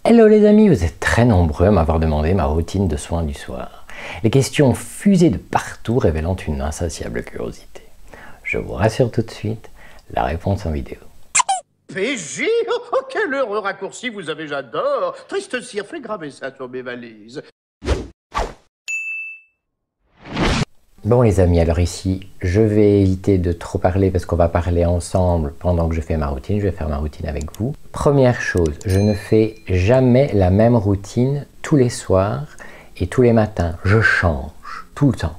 Hello les amis, vous êtes très nombreux à m'avoir demandé ma routine de soins du soir. Les questions fusées de partout révélant une insatiable curiosité. Je vous rassure tout de suite, la réponse en vidéo. PJ, oh, quel heureux raccourci vous avez, j'adore. Triste cire, fais graver ça sur mes valises. Bon les amis, alors ici, je vais éviter de trop parler parce qu'on va parler ensemble pendant que je fais ma routine. Je vais faire ma routine avec vous. Première chose, je ne fais jamais la même routine tous les soirs et tous les matins. Je change tout le temps.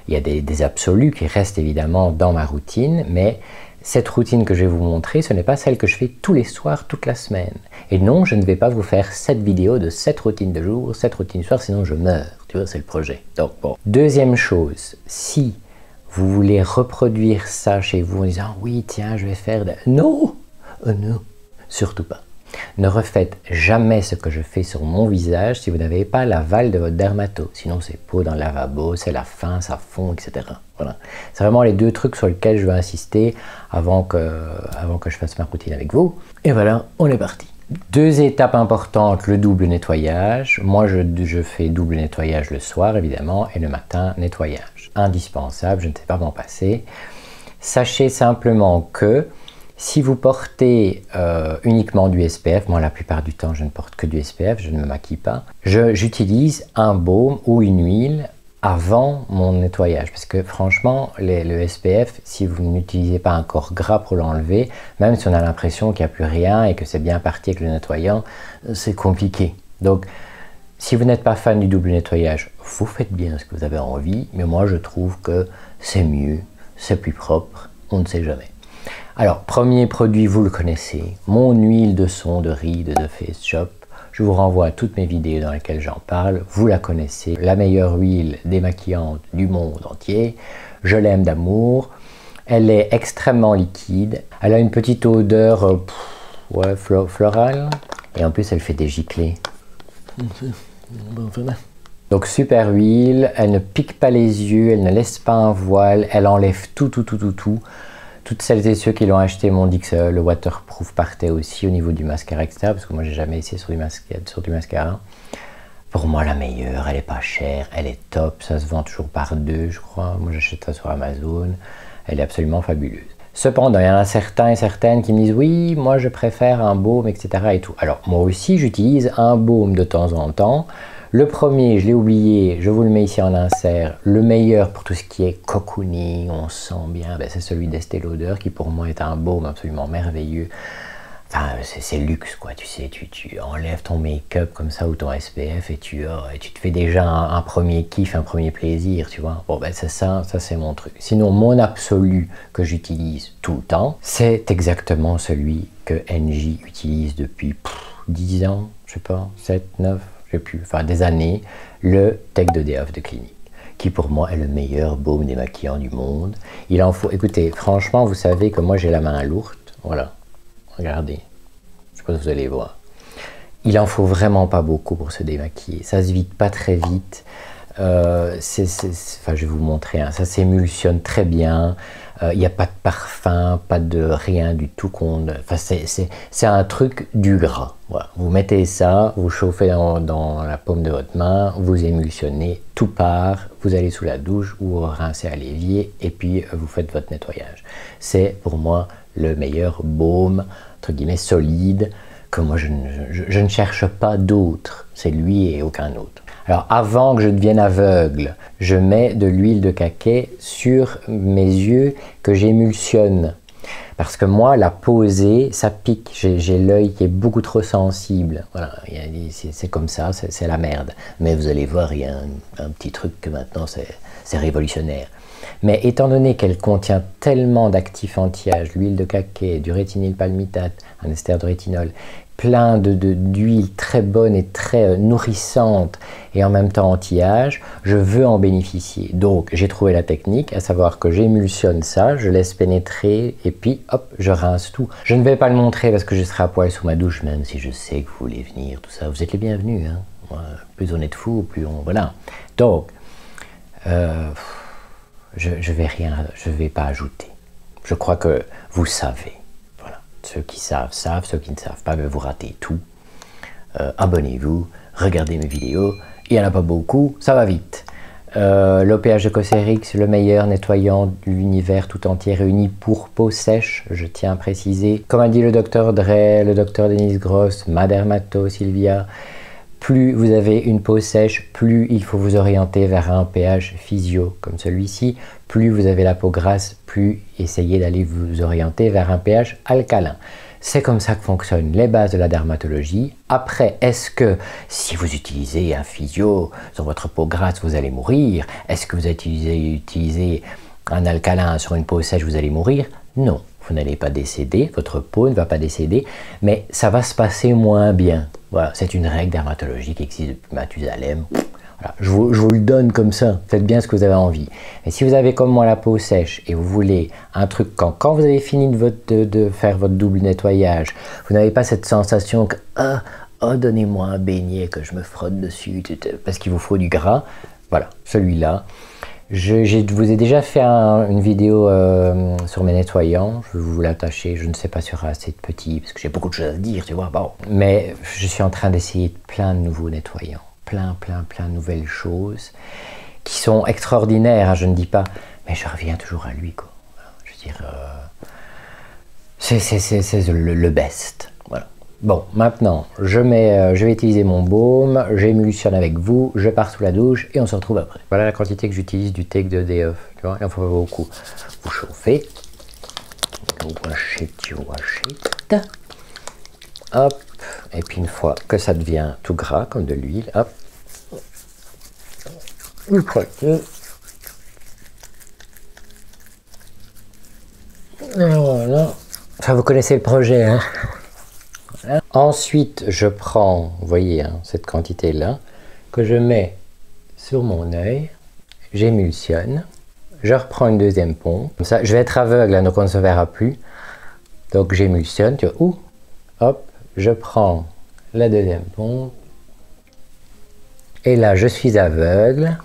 Il y a des absolus qui restent évidemment dans ma routine, mais cette routine que je vais vous montrer, ce n'est pas celle que je fais tous les soirs, toute la semaine. Et non, je ne vais pas vous faire 7 vidéos de 7 routines de jour, 7 routines de soir, sinon je meurs. Tu vois, c'est le projet. Donc bon. Deuxième chose, si vous voulez reproduire ça chez vous en disant « Oui, tiens, je vais faire de... » Non, non, surtout pas. Ne refaites jamais ce que je fais sur mon visage si vous n'avez pas l'aval de votre dermato. Sinon, c'est peau dans le lavabo, c'est la fin, ça fond, etc. Voilà. C'est vraiment les deux trucs sur lesquels je veux insister avant que je fasse ma routine avec vous. Et voilà, on est parti. Deux étapes importantes, le double nettoyage. Moi, je fais double nettoyage le soir, évidemment, et le matin, nettoyage. Indispensable, je ne sais pas m'en passer. Sachez simplement que si vous portez uniquement du SPF, moi la plupart du temps je ne porte que du SPF, je ne me maquille pas, j'utilise un baume ou une huile avant mon nettoyage. Parce que franchement, le SPF, si vous n'utilisez pas un corps gras pour l'enlever, même si on a l'impression qu'il n'y a plus rien et que c'est bien parti avec le nettoyant, c'est compliqué. Donc, si vous n'êtes pas fan du double nettoyage, vous faites bien ce que vous avez envie, mais moi je trouve que c'est mieux, c'est plus propre, on ne sait jamais. Alors, premier produit, vous le connaissez, mon huile de son de riz de The Face Shop. Je vous renvoie à toutes mes vidéos dans lesquelles j'en parle. Vous la connaissez, la meilleure huile démaquillante du monde entier. Je l'aime d'amour. Elle est extrêmement liquide. Elle a une petite odeur florale. Et en plus, elle fait des giclées. Donc, super huile. Elle ne pique pas les yeux. Elle ne laisse pas un voile. Elle enlève tout. Toutes celles et ceux qui l'ont acheté m'ont dit que le waterproof partait aussi au niveau du mascara, etc. Parce que moi, j'ai jamais essayé sur du mascara. Pour moi, la meilleure, elle est pas chère, elle est top. Ça se vend toujours par 2, je crois. Moi, j'achète ça sur Amazon. Elle est absolument fabuleuse. Cependant, il y en a certains et certaines qui me disent « Oui, moi, je préfère un baume, etc. » et tout. Alors, moi aussi, j'utilise un baume de temps en temps. Le premier, je l'ai oublié, je vous le mets ici en insert. Le meilleur pour tout ce qui est cocooning, on sent bien, ben c'est celui d'Estée Lauder qui pour moi est un baume absolument merveilleux. Enfin, c'est luxe quoi, tu sais, tu enlèves ton make-up comme ça ou ton SPF et tu te fais déjà un premier kiff, un premier plaisir, tu vois. Bon ben c'est ça c'est mon truc. Sinon, mon absolu que j'utilise tout le temps, c'est exactement celui que NJ utilise depuis 10 ans, je sais pas, 7, 9... enfin des années, le Tech de Day Off de Clinique, qui pour moi est le meilleur baume démaquillant du monde. Il en faut, écoutez, franchement, vous savez que moi j'ai la main lourde, voilà, regardez, je sais pas si vous allez voir. Il en faut vraiment pas beaucoup pour se démaquiller, ça se vide pas très vite, enfin je vais vous montrer, hein, ça s'émulsionne très bien. Il n'y a pas de parfum, pas de rien du tout. Enfin, c'est un truc du gras. Voilà. Vous mettez ça, vous chauffez dans la paume de votre main, vous émulsionnez, tout part, vous allez sous la douche ou vous rincez à l'évier et puis vous faites votre nettoyage. C'est pour moi le meilleur baume, entre guillemets, solide, que moi je ne cherche pas d'autre. C'est lui et aucun autre. Alors avant que je devienne aveugle, je mets de l'huile de cacao sur mes yeux que j'émulsionne. Parce que moi, la poser, ça pique. J'ai l'œil qui est beaucoup trop sensible. Voilà, c'est comme ça, c'est la merde. Mais vous allez voir, il y a un petit truc que maintenant, c'est révolutionnaire. Mais étant donné qu'elle contient tellement d'actifs anti-âge, l'huile de cacao, du rétinylpalmitate, un ester de rétinol, plein d'huiles très bonnes et très nourrissantes et en même temps anti-âge, je veux en bénéficier. Donc j'ai trouvé la technique, à savoir que j'émulsionne ça, je laisse pénétrer et puis hop, je rince tout. Je ne vais pas le montrer parce que je serai à poil sous ma douche, même si je sais que vous voulez venir, tout ça. Vous êtes les bienvenus, hein. Plus on est de fous, plus on... Voilà. Donc, je vais pas ajouter. Je crois que vous savez. Ceux qui savent, savent. Ceux qui ne savent pas, ben vous ratez tout. abonnez-vous, regardez mes vidéos. Il n'y en a pas beaucoup, ça va vite. L'OPH de Cosrx, le meilleur nettoyant de l'univers tout entier réuni pour peau sèche, je tiens à préciser. Comme a dit le docteur Dre, le docteur Denise Gross, ma dermato Sylvia, plus vous avez une peau sèche, plus il faut vous orienter vers un pH physio comme celui-ci. Plus vous avez la peau grasse, plus essayez d'aller vous orienter vers un pH alcalin. C'est comme ça que fonctionnent les bases de la dermatologie. Après, est-ce que si vous utilisez un physio sur votre peau grasse, vous allez mourir? Est-ce que vous utilisez un alcalin sur une peau sèche, vous allez mourir? Non, vous n'allez pas décéder, votre peau ne va pas décéder, mais ça va se passer moins bien. Voilà, c'est une règle dermatologique qui existe depuis Mathusalem. Voilà, je vous le donne comme ça, faites bien ce que vous avez envie. Mais si vous avez comme moi la peau sèche et vous voulez un truc quand vous avez fini de faire votre double nettoyage, vous n'avez pas cette sensation que oh donnez-moi un beignet que je me frotte dessus parce qu'il vous faut du gras. Voilà, celui-là. Je vous ai déjà fait une vidéo sur mes nettoyants, je vais vous l'attacher, je ne sais pas si sur assez de petit parce que j'ai beaucoup de choses à dire, tu vois. Bon. Mais je suis en train d'essayer plein de nouveaux nettoyants. Plein de nouvelles choses qui sont extraordinaires, hein, je ne dis pas, mais je reviens toujours à lui, quoi. Je veux dire, c'est le best. Voilà. Bon, maintenant, je vais utiliser mon baume, j'émulsionne avec vous, je pars sous la douche et on se retrouve après. Voilà la quantité que j'utilise du Take de DF, tu vois, il en faut pas beaucoup. Vous chauffez, vous washez, hop. Et puis une fois que ça devient tout gras, comme de l'huile, hop, vous prenez. Voilà. Enfin, vous connaissez le projet, hein. Voilà. Ensuite, je prends, vous voyez, hein, cette quantité-là, que je mets sur mon œil, j'émulsionne, je reprends une deuxième pompe. Comme ça, je vais être aveugle, hein, donc on ne se verra plus. Donc j'émulsionne, tu vois, hop. Je prends la deuxième pompe et là je suis aveugle.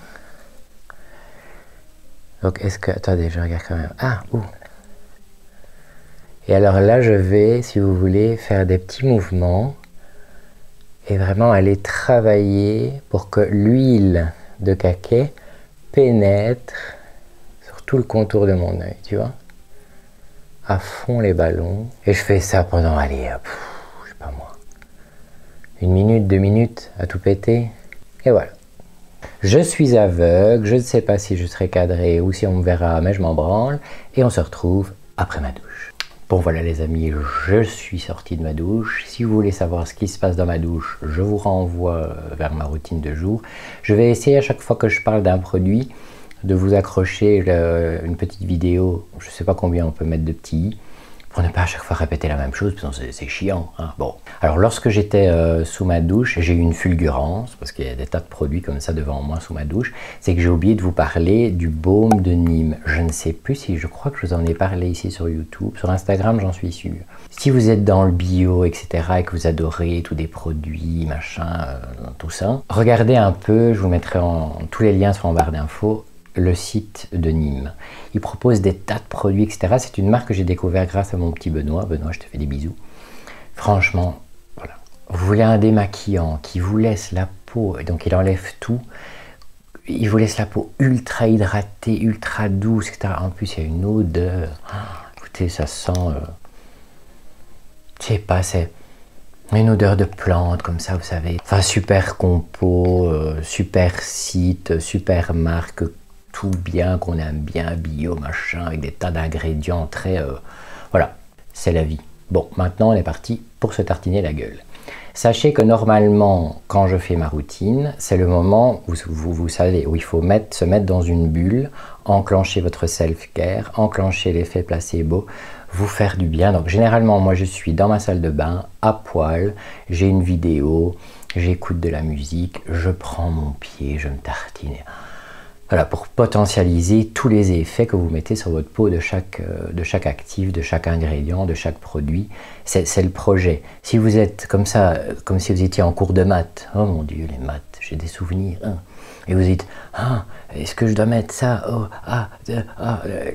Donc est-ce que... Attendez, je regarde quand même. Ah, ouh. Et alors là je vais, si vous voulez, faire des petits mouvements et vraiment aller travailler pour que l'huile de cacao pénètre sur tout le contour de mon œil, tu vois. À fond les ballons. Et je fais ça pendant, allez, moi, 1 minute, 2 minutes à tout péter et voilà. Je suis aveugle, je ne sais pas si je serai cadré ou si on me verra, mais je m'en branle et on se retrouve après ma douche. Bon voilà les amis, je suis sorti de ma douche. Si vous voulez savoir ce qui se passe dans ma douche, je vous renvoie vers ma routine de jour. Je vais essayer à chaque fois que je parle d'un produit de vous accrocher une petite vidéo, je ne sais pas combien on peut mettre de petits, pour ne pas à chaque fois répéter la même chose, parce que c'est chiant. Hein. Bon. Alors lorsque j'étais sous ma douche, j'ai eu une fulgurance, parce qu'il y a des tas de produits comme ça devant moi sous ma douche, c'est que j'ai oublié de vous parler du baume de Nîmes. Je ne sais plus si, je crois que je vous en ai parlé ici sur YouTube, sur Instagram j'en suis sûr. Si vous êtes dans le bio, etc., et que vous adorez tous des produits, machin, tout ça, regardez un peu, je vous mettrai tous les liens sont en barre d'infos, le site de Nîmes. Il propose des tas de produits, etc. C'est une marque que j'ai découvert grâce à mon petit Benoît. Benoît, je te fais des bisous. Franchement, voilà. Vous voulez un démaquillant qui vous laisse la peau, et donc il enlève tout. Il vous laisse la peau ultra hydratée, ultra douce, etc. En plus, il y a une odeur. Écoutez, ça sent... je sais pas, c'est une odeur de plante comme ça, vous savez. Enfin, super compo, super site, super marque, tout bien, qu'on aime bien, bio, machin, avec des tas d'ingrédients très... voilà, c'est la vie. Bon, maintenant, on est parti pour se tartiner la gueule. Sachez que normalement, quand je fais ma routine, c'est le moment où vous savez, où il faut se mettre dans une bulle, enclencher votre self-care, enclencher l'effet placebo, vous faire du bien. Donc généralement, moi je suis dans ma salle de bain, à poil, j'ai une vidéo, j'écoute de la musique, je prends mon pied, je me tartine. Voilà, pour potentialiser tous les effets que vous mettez sur votre peau de chaque actif, de chaque ingrédient, de chaque produit. C'est le projet. Si vous êtes comme ça, comme si vous étiez en cours de maths, oh mon Dieu, les maths, j'ai des souvenirs, hein. Et vous dites, ah, est-ce que je dois mettre ça, oh,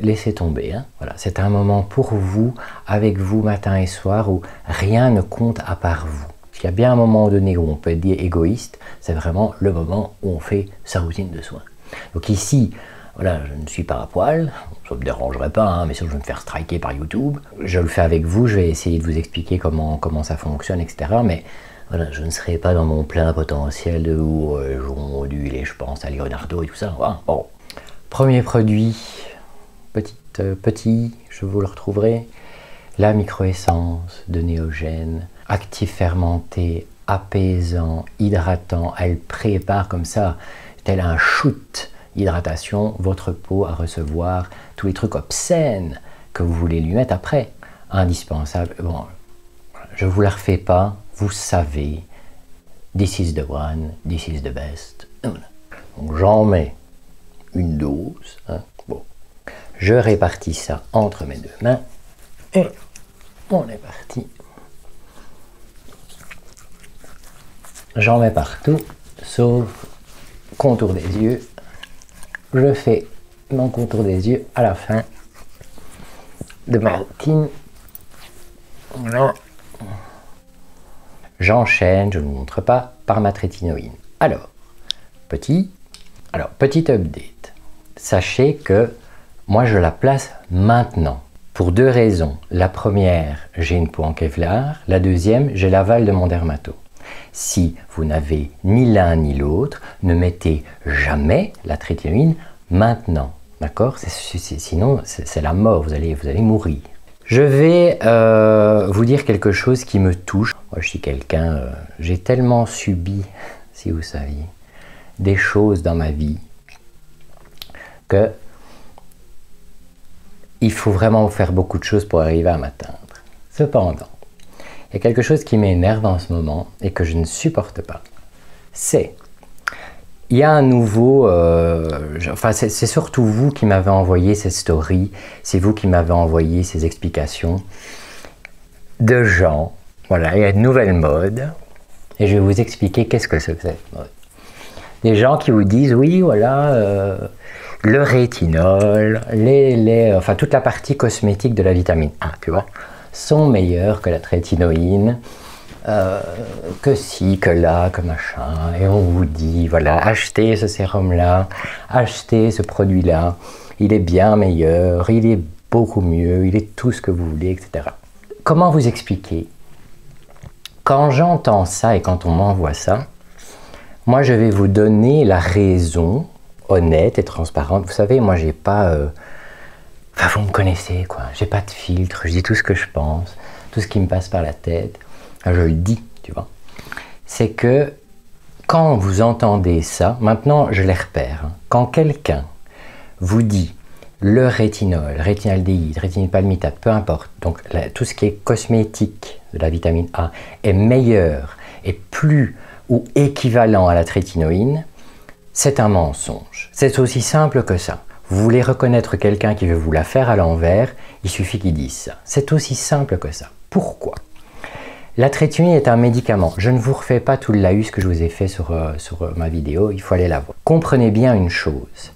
laissez tomber. Hein. Voilà, c'est un moment pour vous, avec vous, matin et soir, où rien ne compte à part vous. S'il y a bien un moment donné où on peut être égoïste, c'est vraiment le moment où on fait sa routine de soins. Donc ici, voilà, je ne suis pas à poil, ça ne me dérangerait pas, hein, mais sinon je vais me faire striker par YouTube. Je le fais avec vous, je vais essayer de vous expliquer comment ça fonctionne, etc. Mais voilà, je ne serai pas dans mon plein potentiel où je module et je pense à Leonardo et tout ça. Voilà. Bon. Premier produit, petit, je vous le retrouverai. La microessence de Néogène, actif fermenté, apaisant, hydratant. Elle prépare comme ça, tel un shoot d'hydratation, votre peau à recevoir tous les trucs obscènes que vous voulez lui mettre après. Indispensable. Bon, je ne vous la refais pas, vous savez. This is the one, this is the best. Donc j'en mets une dose. Hein. Bon. Je répartis ça entre mes deux mains. Et on est parti. J'en mets partout, sauf contour des yeux. Je fais mon contour des yeux à la fin de ma routine. Voilà. J'enchaîne, je ne vous montre pas, par ma trétinoïne. Alors, petit update. Sachez que moi je la place maintenant. Pour deux raisons. La première, j'ai une peau en Kevlar. La deuxième, j'ai l'aval de mon dermato. Si vous n'avez ni l'un ni l'autre, ne mettez jamais la trétinoïne maintenant. D'accord? Sinon, c'est la mort, vous allez mourir. Je vais vous dire quelque chose qui me touche. Moi, je suis quelqu'un, j'ai tellement subi, si vous saviez, des choses dans ma vie que il faut vraiment faire beaucoup de choses pour arriver à m'atteindre. Cependant, il y a quelque chose qui m'énerve en ce moment et que je ne supporte pas. Il y a un nouveau... c'est surtout vous qui m'avez envoyé ces stories, c'est vous qui m'avez envoyé ces explications de gens. Voilà, il y a une nouvelle mode et je vais vous expliquer qu'est-ce que c'est que cette mode. Des gens qui vous disent, oui, voilà... le rétinol, enfin toute la partie cosmétique de la vitamine A, tu vois, sont meilleurs que la trétinoïne, que ci, que là, que machin, et on vous dit, voilà, achetez ce sérum-là, achetez ce produit-là, il est bien meilleur, il est beaucoup mieux, il est tout ce que vous voulez, etc. Comment vous expliquer? Quand j'entends ça et quand on m'envoie ça, moi je vais vous donner la raison honnête et transparente. Vous savez, moi j'ai pas... Enfin, vous me connaissez, quoi. J'ai pas de filtre, je dis tout ce que je pense, tout ce qui me passe par la tête. Enfin, je le dis, tu vois. C'est que quand vous entendez ça, maintenant je les repère. Hein. Quand quelqu'un vous dit le rétinol, rétinaldéhyde, rétinylpalmitate, peu importe, donc tout ce qui est cosmétique de la vitamine A est meilleur et plus ou équivalent à la trétinoïne, c'est un mensonge. C'est aussi simple que ça. Vous voulez reconnaître quelqu'un qui veut vous la faire à l'envers, il suffit qu'il dise ça. C'est aussi simple que ça. Pourquoi? La trétinoïne est un médicament. Je ne vous refais pas tout le laïus que je vous ai fait sur ma vidéo, il faut aller la voir. Comprenez bien une chose.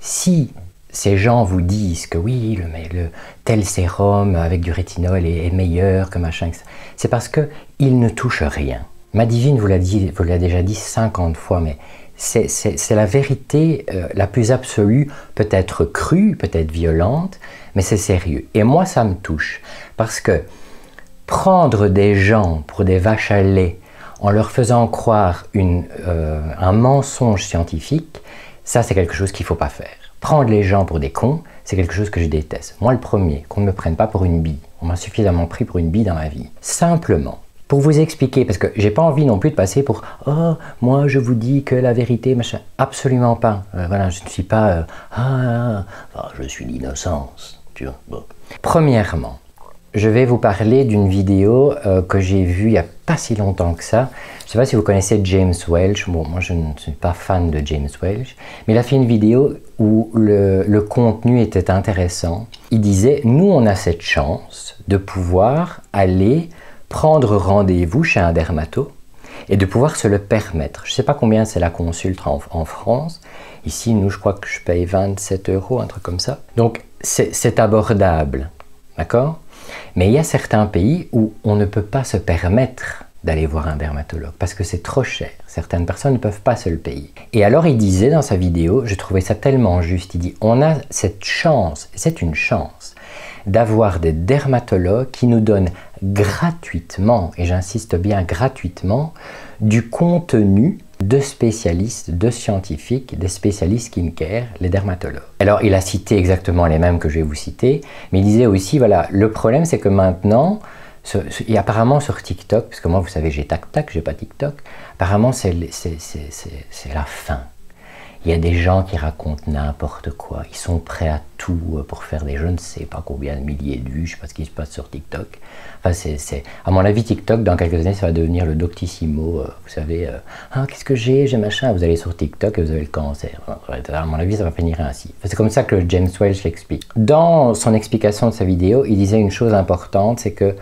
Si ces gens vous disent que oui, le tel sérum avec du rétinol est meilleur que machin, etc., c'est parce qu'il ne touche rien. Madivine vous l'a déjà dit 50 fois, mais c'est la vérité la plus absolue, peut-être crue, peut-être violente, mais c'est sérieux. Et moi, ça me touche, parce que prendre des gens pour des vaches à lait en leur faisant croire un mensonge scientifique, ça c'est quelque chose qu'il ne faut pas faire. Prendre les gens pour des cons, c'est quelque chose que je déteste. Moi le premier, qu'on ne me prenne pas pour une bille. On m'a suffisamment pris pour une bille dans ma vie. Simplement, pour vous expliquer, parce que j'ai pas envie non plus de passer pour « Oh, moi je vous dis que la vérité, machin ». Absolument pas. Voilà, je ne suis pas je suis l'innocence, tu vois. Bon. Premièrement, je vais vous parler d'une vidéo que j'ai vue il n'y a pas si longtemps que ça. Je ne sais pas si vous connaissez James Welch. Bon, moi je ne suis pas fan de James Welch, mais il a fait une vidéo où le contenu était intéressant. Il disait « Nous, on a cette chance de pouvoir aller prendre rendez-vous chez un dermato et de pouvoir se le permettre. Je ne sais pas combien c'est la consulte en France. Ici, nous, je crois que je paye 27 €, un truc comme ça. Donc, c'est abordable, d'accord? Mais il y a certains pays où on ne peut pas se permettre d'aller voir un dermatologue parce que c'est trop cher. Certaines personnes ne peuvent pas se le payer. Et alors il disait dans sa vidéo, je trouvais ça tellement juste, il dit on a cette chance, c'est une chance, d'avoir des dermatologues qui nous donnent gratuitement, et j'insiste bien gratuitement, du contenu de spécialistes, de scientifiques, des spécialistes skincare, les dermatologues. Alors il a cité exactement les mêmes que je vais vous citer, mais il disait aussi, voilà, le problème c'est que maintenant, et apparemment sur TikTok, parce que moi vous savez j'ai TacTac, j'ai pas TikTok, apparemment c'est la fin. Il y a des gens qui racontent n'importe quoi, ils sont prêts à tout pour faire des je ne sais pas combien de milliers de vues, je ne sais pas ce qui se passe sur TikTok. Enfin, à mon avis, TikTok, dans quelques années, ça va devenir le Doctissimo, vous savez, ah, qu'est-ce que j'ai machin, vous allez sur TikTok et vous avez le cancer. À mon avis, ça va finir ainsi. C'est comme ça que James Welch l'explique. Dans son explication de sa vidéo, il disait une chose importante, c'est que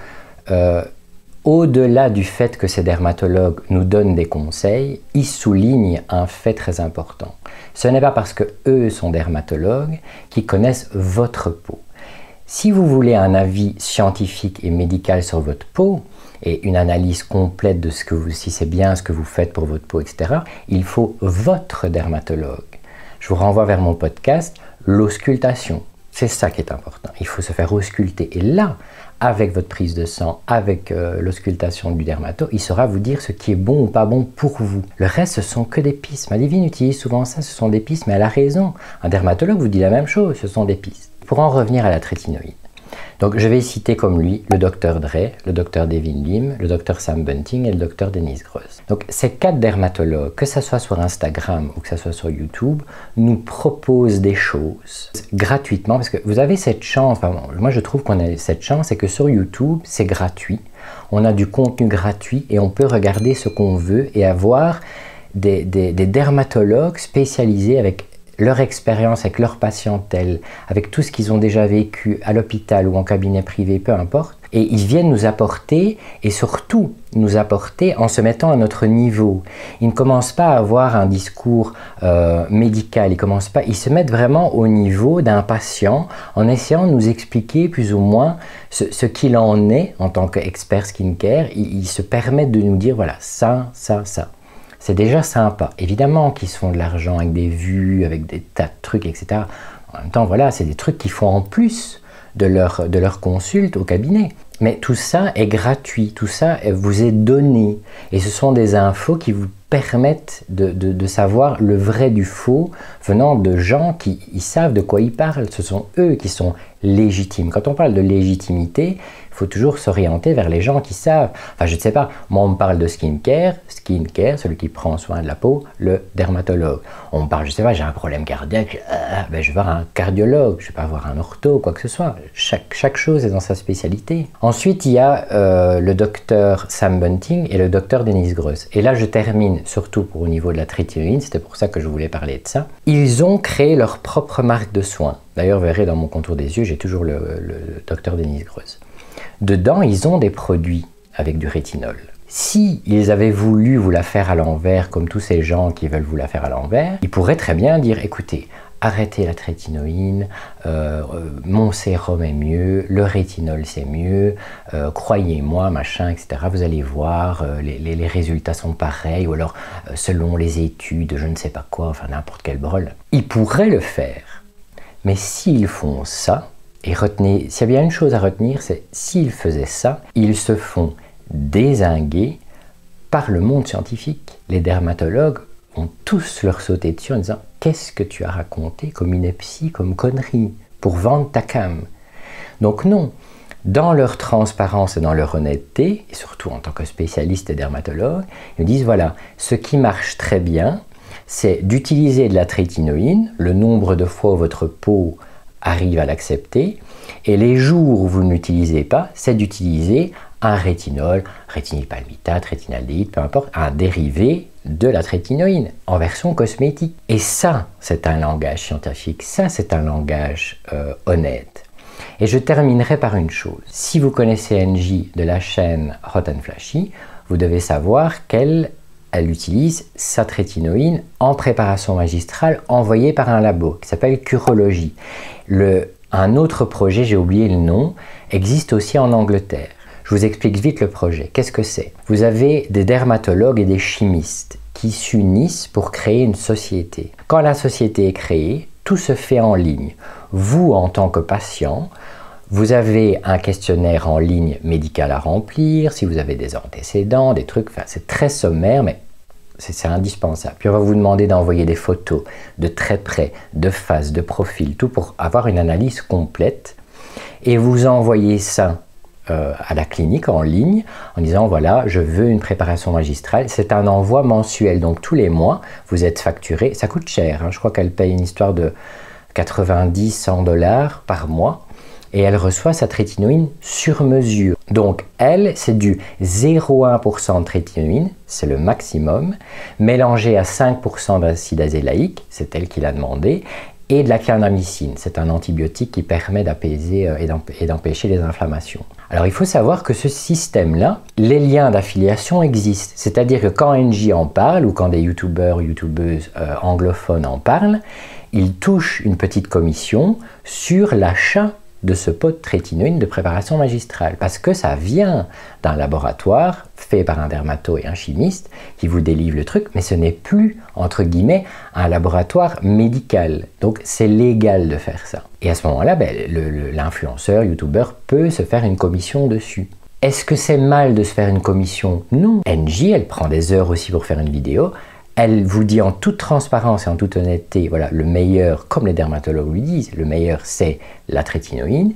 au-delà du fait que ces dermatologues nous donnent des conseils, ils soulignent un fait très important. Ce n'est pas parce qu'eux sont dermatologues qu'ils connaissent votre peau. Si vous voulez un avis scientifique et médical sur votre peau, et une analyse complète de si c'est bien ce que vous faites pour votre peau, etc., il faut votre dermatologue. Je vous renvoie vers mon podcast, l'auscultation. C'est ça qui est important. Il faut se faire ausculter. Et là, avec votre prise de sang, avec l'auscultation du dermato, il saura vous dire ce qui est bon ou pas bon pour vous. Le reste, ce sont que des pistes. Madivine utilise souvent ça, ce sont des pistes, mais elle a raison. Un dermatologue vous dit la même chose, ce sont des pistes. Pour en revenir à la trétinoïde. Donc je vais citer comme lui le Dr Dre, le Dr Devin Lim, le Dr Sam Bunting et le Dr Denise Gross. Donc ces 4 dermatologues, que ce soit sur Instagram ou que ce soit sur YouTube, nous proposent des choses gratuitement parce que vous avez cette chance, enfin, moi je trouve qu'on a cette chance, c'est que sur YouTube c'est gratuit, on a du contenu gratuit et on peut regarder ce qu'on veut et avoir des dermatologues spécialisés avec leur expérience avec leur patientèle, avec tout ce qu'ils ont déjà vécu à l'hôpital ou en cabinet privé, peu importe, et ils viennent nous apporter, et surtout nous apporter en se mettant à notre niveau. Ils ne commencent pas à avoir un discours médical, ils se mettent vraiment au niveau d'un patient en essayant de nous expliquer plus ou moins ce qu'il en est en tant qu'expert skincare. Ils se permettent de nous dire voilà, ça. C'est déjà sympa. Évidemment qu'ils se font de l'argent avec des vues, avec des tas de trucs, etc. En même temps, voilà, c'est des trucs qu'ils font en plus de leur consulte au cabinet. Mais tout ça est gratuit, tout ça vous est donné. Et ce sont des infos qui vous permettent de savoir le vrai du faux venant de gens qui savent de quoi ils parlent. Ce sont eux qui sont légitimes. Quand on parle de légitimité, il faut toujours s'orienter vers les gens qui savent. Enfin, je ne sais pas, moi on me parle de skincare, celui qui prend soin de la peau, le dermatologue. On me parle, je ne sais pas, j'ai un problème cardiaque, ben, je vais voir un cardiologue, je ne vais pas voir un ortho, quoi que ce soit. Chaque chose est dans sa spécialité. Ensuite, il y a le docteur Sam Bunting et le docteur Denise Gross. Et là, je termine surtout au niveau de la trétinoïde, c'était pour ça que je voulais parler de ça. Ils ont créé leur propre marque de soins. D'ailleurs, vous verrez dans mon contour des yeux, j'ai toujours le docteur Denise Gross. Dedans, ils ont des produits avec du rétinol. Si ils avaient voulu vous la faire à l'envers, comme tous ces gens qui veulent vous la faire à l'envers, ils pourraient très bien dire, écoutez, arrêtez la trétinoïne, mon sérum est mieux, le rétinol c'est mieux, croyez-moi, machin, etc. Vous allez voir, les résultats sont pareils, ou alors selon les études, je ne sais pas quoi, enfin n'importe quel brol. Ils pourraient le faire, mais s'ils font ça, et retenez, s'il y a bien une chose à retenir, c'est s'ils faisaient ça, ils se font dézinguer par le monde scientifique. Les dermatologues vont tous leur sauter dessus en disant « Qu'est-ce que tu as raconté comme ineptie, comme connerie, pour vendre ta cam ?» Donc non, dans leur transparence et dans leur honnêteté, et surtout en tant que spécialistes et dermatologues, ils nous disent « Voilà, ce qui marche très bien, c'est d'utiliser de la trétinoïne, le nombre de fois où votre peau arrive à l'accepter, et les jours où vous ne l'utilisez pas, c'est d'utiliser un rétinol, rétinylpalmitate, rétinaldéhyde, peu importe, un dérivé de la trétinoïne en version cosmétique. Et ça, c'est un langage scientifique, ça, c'est un langage honnête. Et je terminerai par une chose. Si vous connaissez Angie de la chaîne Hot and Flashy, vous devez savoir qu'elle utilise sa trétinoïne en préparation magistrale envoyée par un labo qui s'appelle Curology. Un autre projet, j'ai oublié le nom, existe aussi en Angleterre. Je vous explique vite le projet. Qu'est-ce que c'est? Vous avez des dermatologues et des chimistes qui s'unissent pour créer une société. Quand la société est créée, tout se fait en ligne. Vous, en tant que patient, vous avez un questionnaire en ligne médical à remplir, si vous avez des antécédents, des trucs, enfin, c'est très sommaire, mais c'est indispensable. Puis on va vous demander d'envoyer des photos de très près, de face, de profil, tout pour avoir une analyse complète. Et vous envoyez ça à la clinique en ligne en disant voilà, je veux une préparation magistrale. C'est un envoi mensuel, donc tous les mois, vous êtes facturé. Ça coûte cher, hein. Je crois qu'elle paye une histoire de 90-100 $ par mois. Et elle reçoit sa trétinoïne sur mesure. Donc elle, c'est du 0,1% de trétinoïne, c'est le maximum, mélangé à 5% d'acide azélaïque, c'est elle qui l'a demandé, et de la clindamycine, c'est un antibiotique qui permet d'apaiser et d'empêcher les inflammations. Alors il faut savoir que ce système-là, les liens d'affiliation existent, c'est-à-dire que quand NJ en parle, ou quand des youtubeurs ou youtubeuses anglophones en parlent, ils touchent une petite commission sur l'achat de ce pot de trétinoïne de préparation magistrale, parce que ça vient d'un laboratoire fait par un dermato et un chimiste qui vous délivre le truc, mais ce n'est plus, entre guillemets, un laboratoire médical. Donc c'est légal de faire ça. Et à ce moment-là, l'influenceur, youtubeur peut se faire une commission dessus. Est-ce que c'est mal de se faire une commission? Non. NJ, elle prend des heures aussi pour faire une vidéo. Elle vous dit en toute transparence et en toute honnêteté, voilà, le meilleur, comme les dermatologues lui disent, le meilleur c'est la trétinoïne.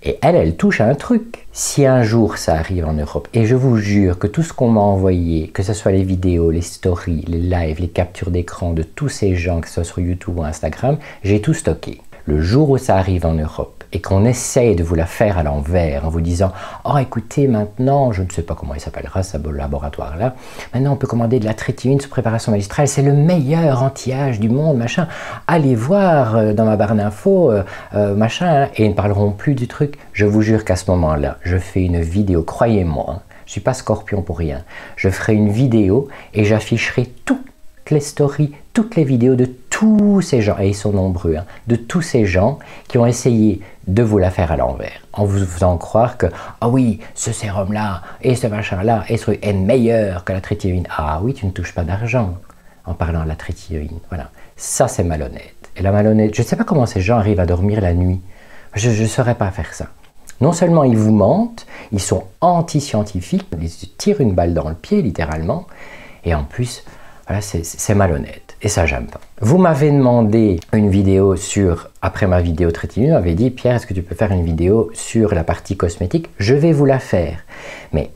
Et elle touche à un truc. Si un jour ça arrive en Europe, et je vous jure que tout ce qu'on m'a envoyé, que ce soit les vidéos, les stories, les lives, les captures d'écran de tous ces gens, que ce soit sur YouTube ou Instagram, j'ai tout stocké. Le jour où ça arrive en Europe, et qu'on essaye de vous la faire à l'envers en vous disant « Oh, écoutez, maintenant, je ne sais pas comment il s'appellera ce laboratoire-là, maintenant on peut commander de la trétinoïne sous préparation magistrale, c'est le meilleur anti-âge du monde, machin. Allez voir dans ma barre d'infos, machin. » Et ils ne parleront plus du truc. Je vous jure qu'à ce moment-là, je fais une vidéo, croyez-moi, hein, je ne suis pas scorpion pour rien. Je ferai une vidéo et j'afficherai toutes les stories, toutes les vidéos de tous ces gens, et ils sont nombreux, hein, de tous ces gens qui ont essayé de vous la faire à l'envers, en vous faisant croire que « Ah oui, ce sérum-là, et ce machin-là, est meilleur que la trétinoïne. » Ah oui, tu ne touches pas d'argent en parlant de la trétinoïne. Voilà, ça c'est malhonnête. Et la malhonnête, je ne sais pas comment ces gens arrivent à dormir la nuit. Je ne saurais pas faire ça. Non seulement ils vous mentent, ils sont anti-scientifiques, ils se tirent une balle dans le pied, littéralement, et en plus, voilà, c'est malhonnête. Et ça, j'aime pas. Vous m'avez demandé une vidéo après ma vidéo trétinoïne, vous m'avez dit, Pierre, est-ce que tu peux faire une vidéo sur la partie cosmétique? Je vais vous la faire. Mais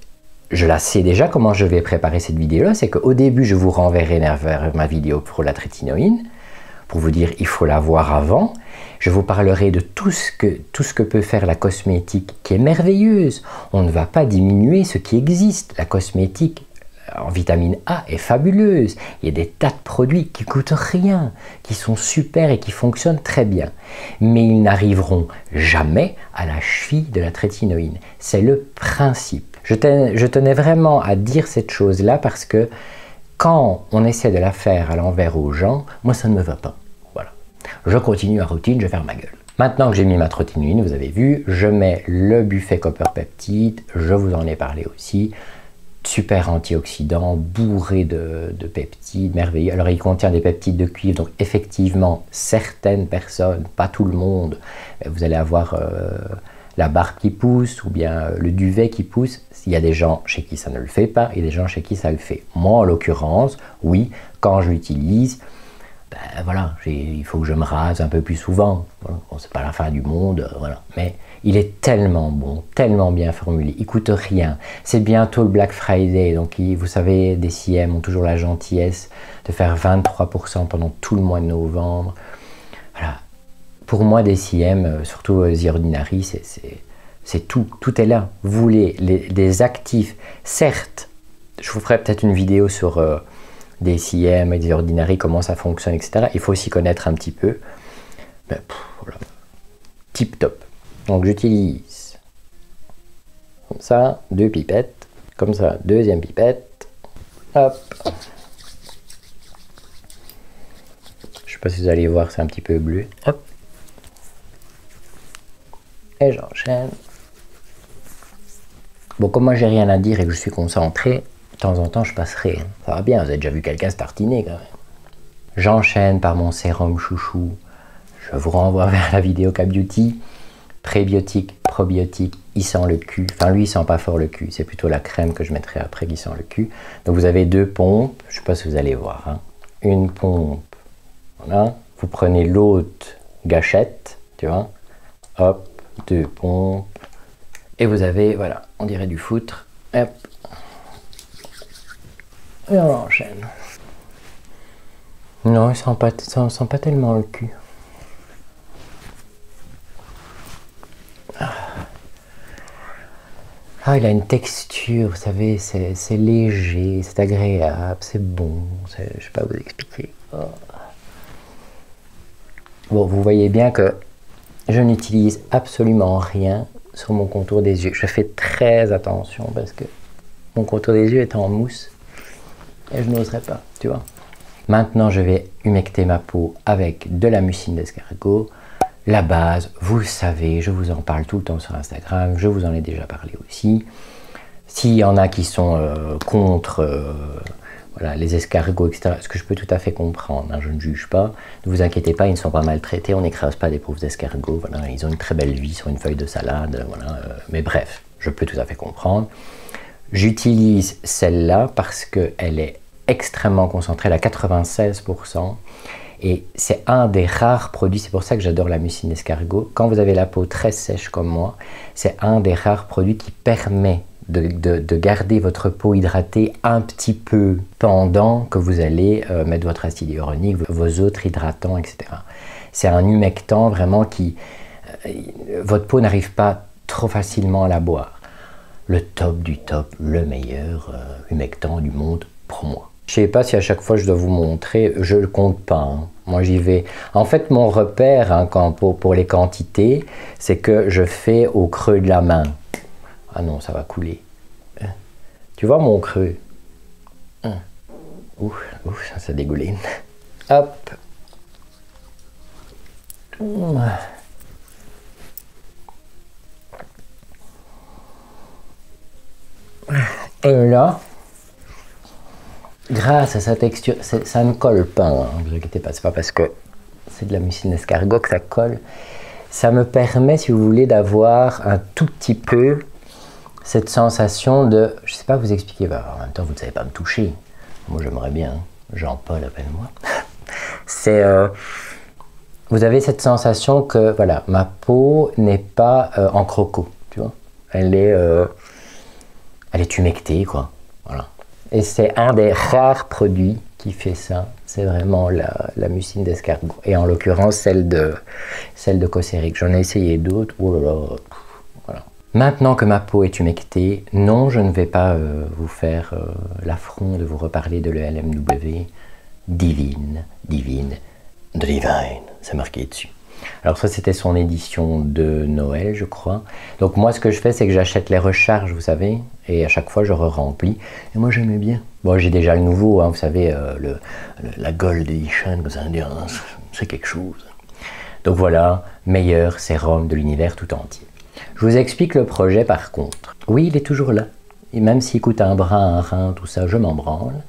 je la sais déjà comment je vais préparer cette vidéo-là, c'est qu'au début, je vous renverrai vers ma vidéo pour la trétinoïne, pour vous dire, il faut la voir avant. Je vous parlerai de tout ce que peut faire la cosmétique, qui est merveilleuse. On ne va pas diminuer ce qui existe. La cosmétique en vitamine A est fabuleuse. Il y a des tas de produits qui coûtent rien, qui sont super et qui fonctionnent très bien. Mais ils n'arriveront jamais à la cheville de la trétinoïne. C'est le principe. Je tenais vraiment à dire cette chose-là parce que quand on essaie de la faire à l'envers aux gens, moi ça ne me va pas. Voilà. Je continue ma routine, je ferme ma gueule. Maintenant que j'ai mis ma trétinoïne, vous avez vu, je mets le buffet Copper Peptide, je vous en ai parlé aussi. Super antioxydant, bourré de peptides, merveilleux. Alors il contient des peptides de cuivre, donc effectivement, certaines personnes, pas tout le monde, vous allez avoir la barbe qui pousse ou bien le duvet qui pousse. Il y a des gens chez qui ça ne le fait pas et des gens chez qui ça le fait. Moi, en l'occurrence, oui, quand je l'utilise, ben voilà, il faut que je me rase un peu plus souvent. Voilà. Bon, c'est pas la fin du monde, voilà. Mais il est tellement bon, tellement bien formulé, il coûte rien. C'est bientôt le Black Friday, donc vous savez, DCM ont toujours la gentillesse de faire 23% pendant tout le mois de novembre. Voilà. Pour moi, DCM, surtout The Ordinary, c'est tout. Tout est là. Vous voulez des actifs. Certes, je vous ferai peut-être une vidéo sur DCM et The Ordinary, comment ça fonctionne, etc. Il faut aussi connaître un petit peu. Mais, voilà. Tip top. Donc j'utilise comme ça, 2 pipettes, comme ça, deuxième pipette, hop. Je sais pas si vous allez voir, c'est un petit peu bleu, hop. Et j'enchaîne. Bon, comme moi j'ai rien à dire et que je suis concentré, de temps en temps je passerai. Hein. Ça va bien, vous avez déjà vu quelqu'un se tartiner quand même. J'enchaîne par mon sérum chouchou. Je vous renvoie vers la vidéo K-Beauty. Prébiotique, probiotique, il sent le cul. Enfin, lui, il sent pas fort le cul. C'est plutôt la crème que je mettrai après qui sent le cul. Donc, vous avez 2 pompes. Je sais pas si vous allez voir. Hein. Une pompe. Voilà. Vous prenez l'autre gâchette. Tu vois. Hop. 2 pompes. Et vous avez, voilà, on dirait du foutre. Hop. Et on enchaîne. Non, il sent pas tellement le cul. Ah, il a une texture, vous savez, c'est léger, c'est agréable, c'est bon, je ne sais pas vous expliquer. Oh. Bon, vous voyez bien que je n'utilise absolument rien sur mon contour des yeux. Je fais très attention parce que mon contour des yeux est en mousse et je n'oserais pas, tu vois. Maintenant, je vais humecter ma peau avec de la mucine d'escargot. La base, vous le savez, je vous en parle tout le temps sur Instagram, je vous en ai déjà parlé aussi. S'il y en a qui sont contre voilà, les escargots, etc., ce que je peux tout à fait comprendre, hein, je ne juge pas, ne vous inquiétez pas, ils ne sont pas maltraités, on n'écrase pas des pauvres escargots, voilà, ils ont une très belle vie sur une feuille de salade, voilà, mais bref, je peux tout à fait comprendre. J'utilise celle-là parce qu'elle est extrêmement concentrée, elle a 96%. Et c'est un des rares produits, c'est pour ça que j'adore la mucine d'escargot. Quand vous avez la peau très sèche comme moi, c'est un des rares produits qui permet de garder votre peau hydratée un petit peu pendant que vous allez mettre votre acide hyaluronique, vos autres hydratants, etc. C'est un humectant vraiment qui... votre peau n'arrive pas trop facilement à la boire. Le top du top, le meilleur humectant du monde pour moi. Je ne sais pas si à chaque fois je dois vous montrer, je ne compte pas, hein. Moi j'y vais. En fait mon repère hein, pour les quantités, c'est que je fais au creux de la main. Ah non, ça va couler. Tu vois mon creux? Ouf, ça dégouline. Hop. Et là, grâce à sa texture, ça ne colle pas, hein, ne vous inquiétez pas, c'est pas parce que c'est de la mucine d'escargot que ça colle. Ça me permet, si vous voulez, d'avoir un tout petit peu cette sensation de, je ne sais pas vous expliquer, bah, en même temps vous ne savez pas me toucher. Moi j'aimerais bien, hein. Jean-Paul appelle-moi. C'est, vous avez cette sensation que, voilà, ma peau n'est pas en croco, tu vois. Elle est humectée, quoi. Voilà. Et c'est un des rares produits qui fait ça. C'est vraiment la mucine d'escargot. Et en l'occurrence, celle de Coséric. J'en ai essayé d'autres. Oh là là. Voilà. Maintenant que ma peau est humectée, non, je ne vais pas vous faire l'affront de vous reparler de l'ELMW. Divine, c'est marqué dessus. Alors ça, c'était son édition de Noël, je crois. Donc moi, ce que je fais, c'est que j'achète les recharges, vous savez, et à chaque fois, je re-remplis. Et moi, j'aimais bien. Bon, j'ai déjà le nouveau, hein, vous savez, la Gold Edition, vous allez dire, hein, c'est quelque chose. Donc voilà, meilleur sérum de l'univers tout entier. Je vous explique le projet par contre. Oui, il est toujours là. Et même s'il coûte un bras, un rein, tout ça, je m'en branle.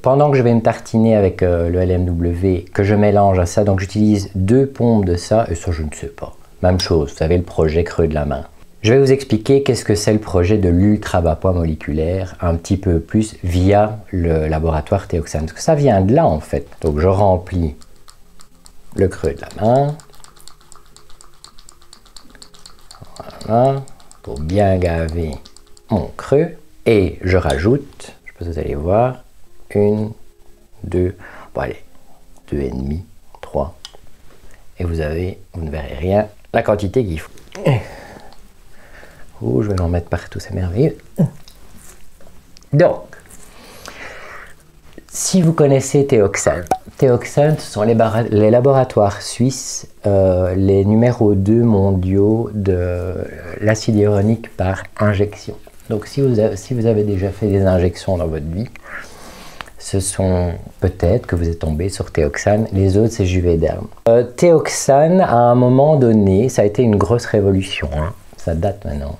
Pendant que je vais me tartiner avec le LMW, que je mélange à ça, donc j'utilise 2 pompes de ça, et ça je ne sais pas. Même chose, vous savez le projet creux de la main. Je vais vous expliquer qu'est-ce que c'est le projet de l'ultra bas poids moléculaire, un petit peu plus via le laboratoire Teoxane. Parce que ça vient de là en fait. Donc je remplis le creux de la main. Voilà, pour bien gaver mon creux. Et je rajoute... Vous allez voir, 1, 2, bon allez, 2,5, 3, et vous ne verrez rien, la quantité qu'il faut. Oh, je vais en mettre partout, c'est merveilleux. Donc, si vous connaissez Teoxane, ce sont les laboratoires suisses, les numéros 2 mondiaux de l'acide hyaluronique par injection. Donc si vous avez déjà fait des injections dans votre vie, ce sont peut-être que vous êtes tombé sur Teoxane, les autres c'est Juvederm. Teoxane, à un moment donné, ça a été une grosse révolution, hein. Ça date maintenant.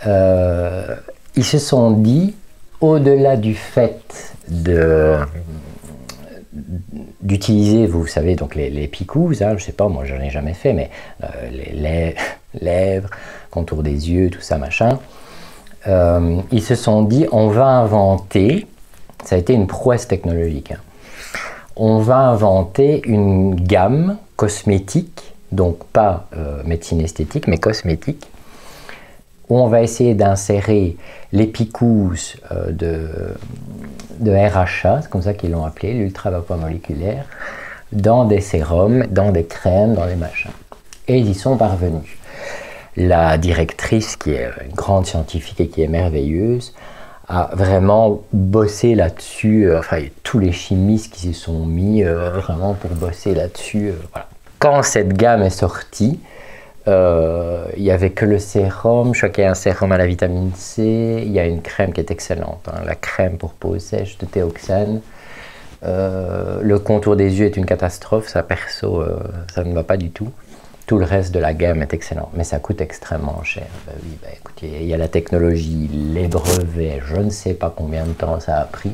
ils se sont dit, au-delà du fait d'utiliser, vous savez, donc les picousses, hein, je sais pas, moi j'en ai jamais fait, mais les lèvres, contour des yeux, tout ça, machin, ils se sont dit, on va inventer, ça a été une prouesse technologique, hein, on va inventer une gamme cosmétique, donc pas médecine esthétique, mais cosmétique, où on va essayer d'insérer les picousses de RHA, c'est comme ça qu'ils l'ont appelé, l'ultra-vapeur moléculaire, dans des sérums, dans des crèmes, dans des machins. Et ils y sont parvenus. La directrice, qui est une grande scientifique et qui est merveilleuse, a vraiment bossé là-dessus, enfin tous les chimistes qui se sont mis vraiment pour bosser là-dessus. Voilà. Quand cette gamme est sortie, il n'y avait que le sérum, je crois qu'il y a un sérum à la vitamine C, il y a une crème qui est excellente, hein, la crème pour peau sèche de Théoxane. Le contour des yeux est une catastrophe, ça perso, ça ne va pas du tout. Tout le reste de la gamme est excellent, mais ça coûte extrêmement cher. Oui, écoutez, il y a la technologie, les brevets, je ne sais pas combien de temps ça a pris.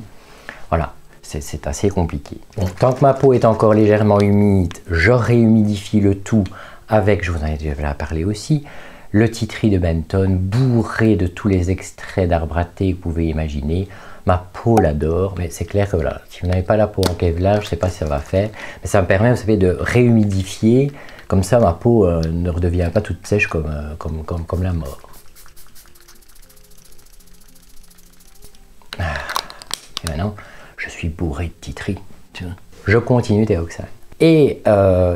Voilà, c'est assez compliqué. Donc, tant que ma peau est encore légèrement humide, je réhumidifie le tout avec, je vous en ai déjà parlé aussi, le tea tree de Benton, bourré de tous les extraits d'arbres à thé que vous pouvez imaginer. Ma peau l'adore, mais c'est clair que voilà, si vous n'avez pas la peau en Kevlar, je ne sais pas si ça va faire, mais ça me permet, vous savez, de réhumidifier. Comme ça, ma peau ne redevient pas toute sèche comme la mort. Et maintenant, je suis bourré de tea tree. Je continue Théoxane. Et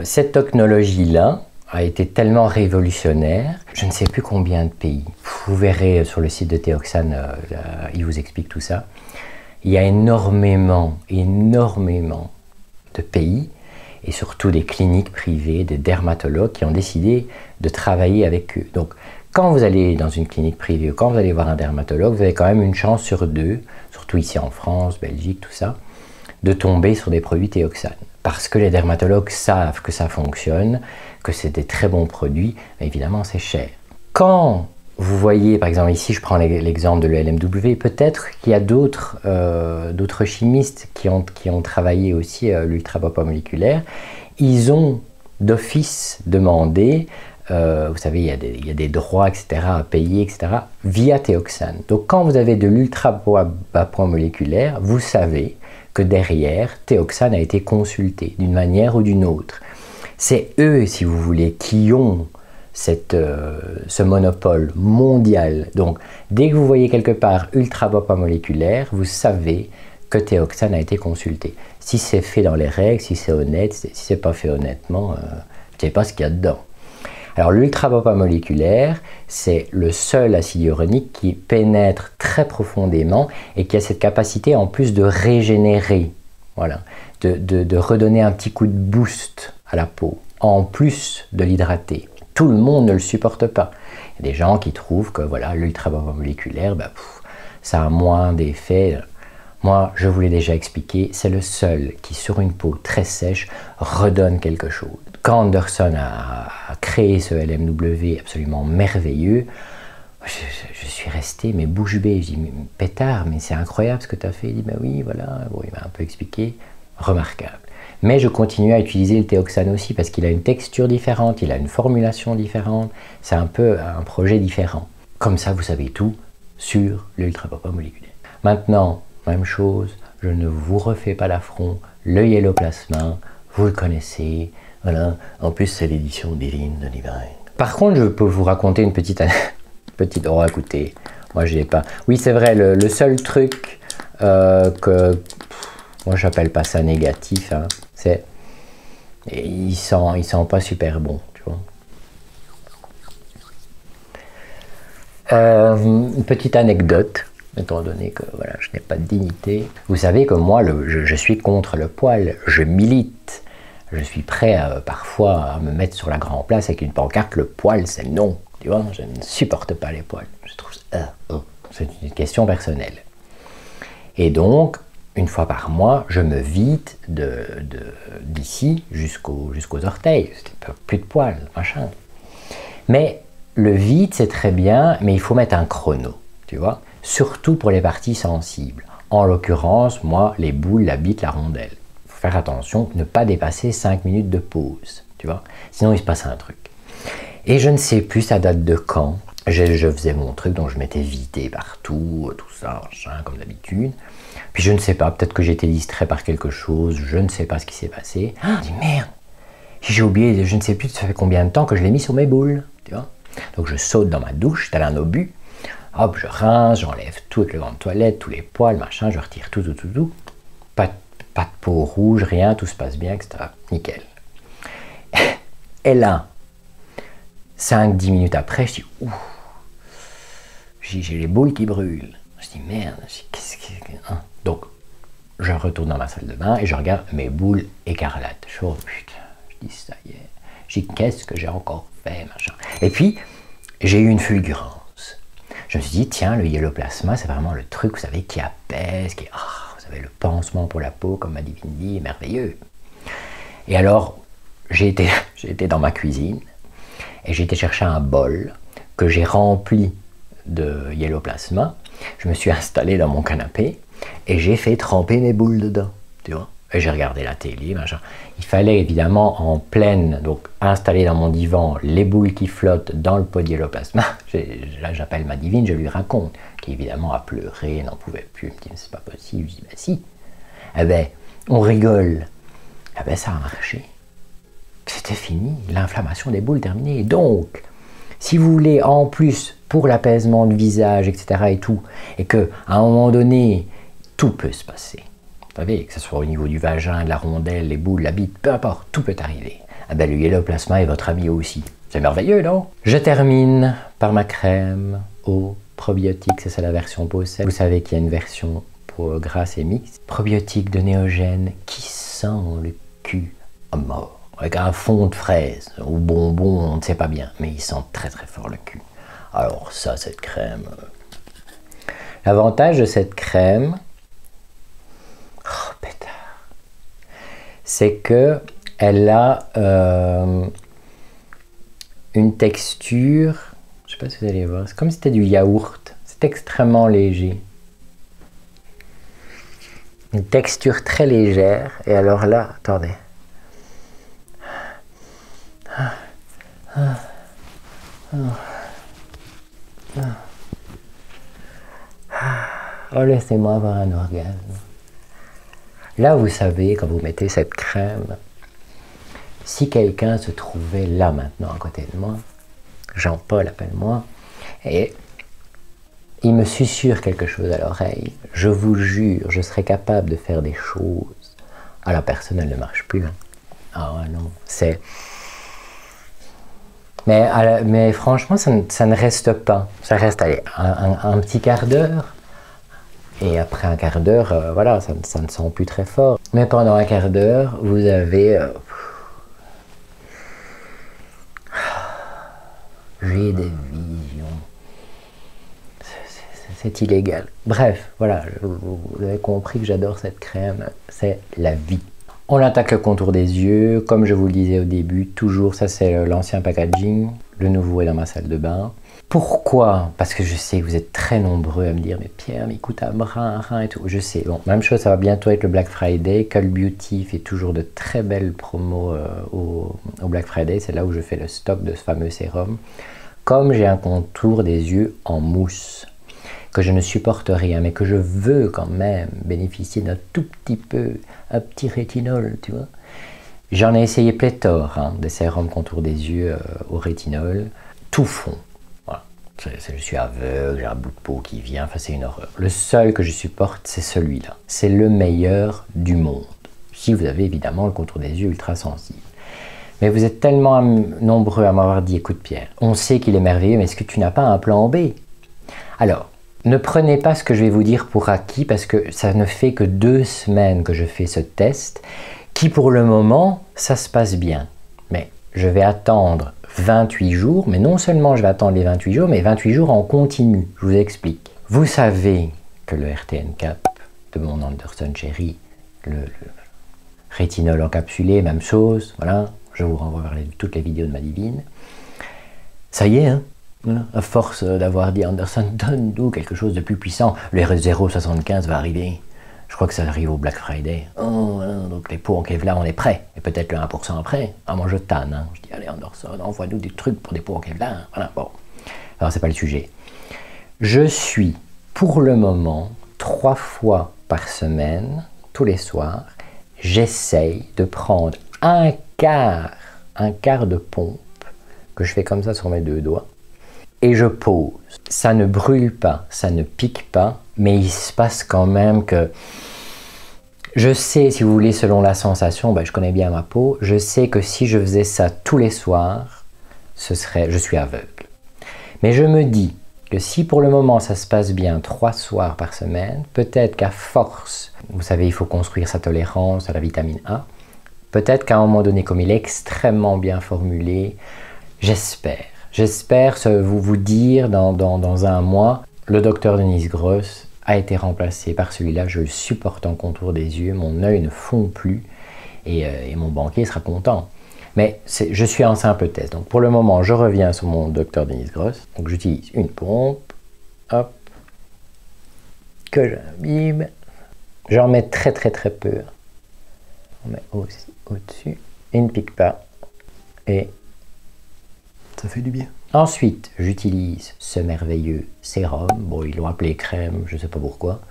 cette technologie-là a été tellement révolutionnaire, je ne sais plus combien de pays. Vous verrez sur le site de Théoxane, il vous explique tout ça. Il y a énormément de pays, et surtout des cliniques privées, des dermatologues qui ont décidé de travailler avec eux. Donc, quand vous allez dans une clinique privée ou quand vous allez voir un dermatologue, vous avez quand même une chance sur deux, surtout ici en France, Belgique, tout ça, de tomber sur des produits Théoxane. Parce que les dermatologues savent que ça fonctionne, que c'est des très bons produits, mais évidemment c'est cher. Quand vous voyez, par exemple ici je prends l'exemple de l'ELMW, peut-être qu'il y a d'autres chimistes qui ont travaillé aussi l'ultra-vapeur moléculaire, ils ont d'office demandé, vous savez il y a des droits etc. à payer etc. via Théoxane. Donc quand vous avez de l'ultra-vapeur moléculaire, vous savez que derrière Théoxane a été consulté d'une manière ou d'une autre. C'est eux, si vous voulez, qui ont ce monopole mondial. Donc, dès que vous voyez quelque part ultra-vapeur moléculaire, vous savez que Théoxane a été consulté. Si c'est fait dans les règles, si c'est honnête, si c'est pas fait honnêtement, je ne sais pas ce qu'il y a dedans. Alors, l'ultra-vapeur moléculaire, c'est le seul acide hyaluronique qui pénètre très profondément et qui a cette capacité en plus de régénérer, voilà, de redonner un petit coup de boost à la peau, en plus de l'hydrater. Tout le monde ne le supporte pas. Il y a des gens qui trouvent que voilà, l'ultra-vapeur moléculaire, ça a moins d'effets. Moi, je vous l'ai déjà expliqué, c'est le seul qui, sur une peau très sèche, redonne quelque chose. Quand Anderson a créé ce LMW absolument merveilleux, je suis resté mais bouche bée. Je dis, mais pétard, mais c'est incroyable ce que tu as fait. Il dit, ben oui, voilà. Bon, il m'a un peu expliqué. Remarquable. Mais je continue à utiliser le Théoxane aussi parce qu'il a une texture différente, il a une formulation différente. C'est un peu un projet différent. Comme ça, vous savez tout sur l'ultra-vapeur moléculaire. Maintenant, même chose, je ne vous refais pas l'affront. Le Yellow Plasma, vous le connaissez. Voilà. En plus, c'est l'édition Divine de Divine. Par contre, je peux vous raconter une petite... Oh, écoutez, moi, je n'ai pas... Oui, c'est vrai, le seul truc que... Moi, j'appelle pas ça négatif, hein. C'est... Il sent pas super bon, tu vois. Une petite anecdote, étant donné que voilà, je n'ai pas de dignité. Vous savez que moi, je suis contre le poil, je milite. Je suis prêt parfois à me mettre sur la grande place avec une pancarte, le poil c'est non. Tu vois, je ne supporte pas les poils. Je trouve c'est une question personnelle. Et donc, une fois par mois, je me vide d'ici jusqu'aux orteils. Plus de poils, machin. Mais le vide c'est très bien, mais il faut mettre un chrono, tu vois, surtout pour les parties sensibles. En l'occurrence, moi, les boules, la bite, la rondelle. Il faut faire attention, ne pas dépasser 5 minutes de pause, tu vois, sinon il se passe un truc. Et je ne sais plus ça date de quand. Je faisais mon truc, donc je m'étais vidé partout, tout ça, machin, comme d'habitude. Puis je ne sais pas, peut-être que j'ai été distrait par quelque chose, je ne sais pas ce qui s'est passé. Ah, je dis merde, j'ai oublié, je ne sais plus ça fait combien de temps que je l'ai mis sur mes boules, tu vois. Donc je saute dans ma douche, tel un obus, hop, je rince, j'enlève tout avec le gant de toilette, tous les poils, machin, je retire tout. Pas de peau rouge, rien, tout se passe bien, etc. Nickel. Et là, 5-10 minutes après, je dis ouh, j'ai les boules qui brûlent. Je dis merde, qu'est-ce que. Hein? Donc, je retourne dans ma salle de bain et je regarde mes boules écarlates. Je dis oh putain, je dis ça y est. Je dis qu'est-ce que j'ai encore fait, machin. Et puis, j'ai eu une fulgurance. Je me suis dit, tiens, le hyaloplasma, c'est vraiment le truc, vous savez, qui apaise, qui est, vous savez, le pansement pour la peau, comme ma divine dit, est merveilleux. Et alors, j'ai été dans ma cuisine et j'ai été chercher un bol que j'ai rempli de hyaloplasma. Je me suis installé dans mon canapé et j'ai fait tremper mes boules dedans, tu vois. Et j'ai regardé la télé, machin. Il fallait évidemment en pleine, donc installer dans mon divan les boules qui flottent dans le pot d'hyaloplasma. Là, j'appelle ma divine, je lui raconte, qui évidemment a pleuré, n'en pouvait plus. Elle me dit, c'est pas possible. Je dis, bah si. Eh ben, on rigole. Eh ben, ça a marché. C'était fini, l'inflammation des boules terminée. Donc, si vous voulez, en plus, pour l'apaisement du visage, etc. et tout, et qu'à un moment donné, tout peut se passer. Vous savez, que ce soit au niveau du vagin, de la rondelle, les boules, la bite, peu importe, tout peut arriver. Ah ben, le hyaloplasma est votre ami aussi. C'est merveilleux, non? Je termine par ma crème au probiotique, c'est ça la version Possède. Vous savez qu'il y a une version pour grasse et mixte. Probiotique de Néogène qui sent le cul à mort. Avec un fond de fraise ou bonbon, on ne sait pas bien, mais il sent très très fort le cul. Alors ça, cette crème... L'avantage de cette crème, oh pétard, c'est que elle a une texture, je ne sais pas si vous allez voir, c'est comme si c'était du yaourt, c'est extrêmement léger. Une texture très légère, et alors là, attendez. Oh, laissez-moi avoir un orgasme. Là, vous savez, quand vous mettez cette crème, si quelqu'un se trouvait là maintenant à côté de moi, Jean-Paul appelle-moi, et il me susurre quelque chose à l'oreille, je vous jure, je serais capable de faire des choses. Ah, la personne, elle ne marche plus. Hein. Ah non, c'est... Mais franchement, ça ne reste pas. Ça reste, allez, un petit quart d'heure. Et après un quart d'heure, voilà, ça ne sent plus très fort. Mais pendant un quart d'heure, vous avez... j'ai des visions. C'est illégal. Bref, voilà, vous avez compris que j'adore cette crème. C'est la vie. On attaque le contour des yeux, comme je vous le disais au début, toujours, ça c'est l'ancien packaging, le nouveau est dans ma salle de bain. Pourquoi? Parce que je sais que vous êtes très nombreux à me dire, mais Pierre, mais écoute, un rein et tout, je sais. Bon, même chose, ça va bientôt être le Black Friday, Cult Beauty fait toujours de très belles promos au Black Friday, c'est là où je fais le stock de ce fameux sérum. Comme j'ai un contour des yeux en mousse, que je ne supporte rien, mais que je veux quand même bénéficier d'un tout petit peu, un petit rétinol, tu vois. J'en ai essayé pléthore, hein, des sérums contour des yeux au rétinol, tout fond. Voilà. Je suis aveugle, j'ai un bout de peau qui vient, enfin c'est une horreur. Le seul que je supporte, c'est celui-là. C'est le meilleur du monde. Si vous avez évidemment le contour des yeux ultra sensible. Mais vous êtes tellement nombreux à m'avoir dit, écoute Pierre, on sait qu'il est merveilleux, mais est-ce que tu n'as pas un plan B? Alors, ne prenez pas ce que je vais vous dire pour acquis parce que ça ne fait que 2 semaines que je fais ce test qui pour le moment, ça se passe bien. Mais je vais attendre 28 jours, mais non seulement je vais attendre les 28 jours, mais 28 jours en continu. Je vous explique. Vous savez que le RTN Cap de mon Anderson Cherry, le rétinol encapsulé, même chose, voilà, je vous renvoie vers toutes les vidéos de ma divine. Ça y est, hein, À force d'avoir dit Anderson, donne-nous quelque chose de plus puissant, le R075 va arriver. Je crois que ça arrive au Black Friday. Oh, voilà, donc les pots en Kevlar, on est prêt. Et peut-être le 1% après. Ah, moi je tanne. Hein. Je dis, allez Anderson, envoie-nous des trucs pour des pots en Kevlar. Voilà, bon. Alors, c'est pas le sujet. Je suis, pour le moment, 3 fois par semaine, tous les soirs, j'essaye de prendre un quart de pompe, que je fais comme ça sur mes 2 doigts, et je pose. Ça ne brûle pas, ça ne pique pas, mais il se passe quand même que je sais, si vous voulez, selon la sensation, je connais bien ma peau, je sais que si je faisais ça tous les soirs, je suis aveugle. Mais je me dis que si pour le moment ça se passe bien 3 soirs par semaine, peut-être qu'à force, vous savez, il faut construire sa tolérance à la vitamine A, peut-être qu'à un moment donné, comme il est extrêmement bien formulé, j'espère vous dire dans un mois, le docteur Denise Gross a été remplacé par celui-là, je le supporte en contour des yeux, mon œil ne fond plus et mon banquier sera content. Mais je suis en simple test. Donc pour le moment, je reviens sur mon docteur Denise Gross. Donc j'utilise une pompe, hop, que j'imbibe. J'en mets très peu. On met aussi au-dessus. Il ne pique pas. Et ça fait du bien. Ensuite, j'utilise ce merveilleux sérum. Bon, ils l'ont appelé crème, je ne sais pas pourquoi.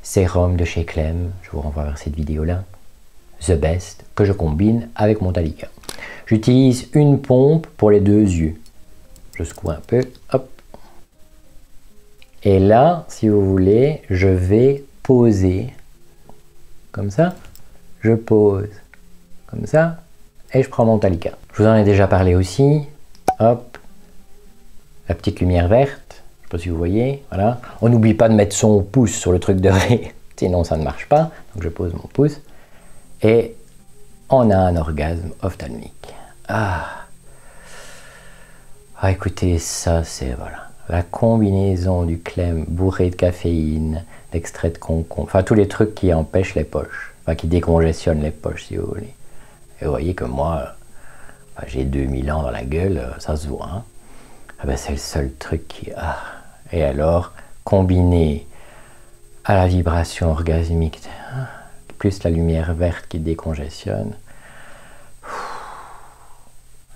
Sérum de chez Clem. Je vous renvoie vers cette vidéo-là. The Best, que je combine avec mon Talica. J'utilise une pompe pour les 2 yeux. Je secoue un peu, hop. Et là, si vous voulez, je vais poser comme ça. Je pose comme ça et je prends mon Talica. Je vous en ai déjà parlé aussi. Hop, la petite lumière verte. Je ne sais pas si vous voyez. Voilà. On n'oublie pas de mettre son pouce sur le truc de raie, sinon ça ne marche pas. Donc je pose mon pouce. Et on a un orgasme ophtalmique. Écoutez, ça c'est voilà la combinaison du Clem bourré de caféine, d'extrait de concombre, enfin tous les trucs qui empêchent les poches, enfin qui décongestionnent les poches si vous voulez. Et vous voyez que moi, j'ai 2000 ans dans la gueule, ça se voit. Hein. C'est le seul truc qui... Et alors, combiné à la vibration orgasmique, plus la lumière verte qui décongestionne,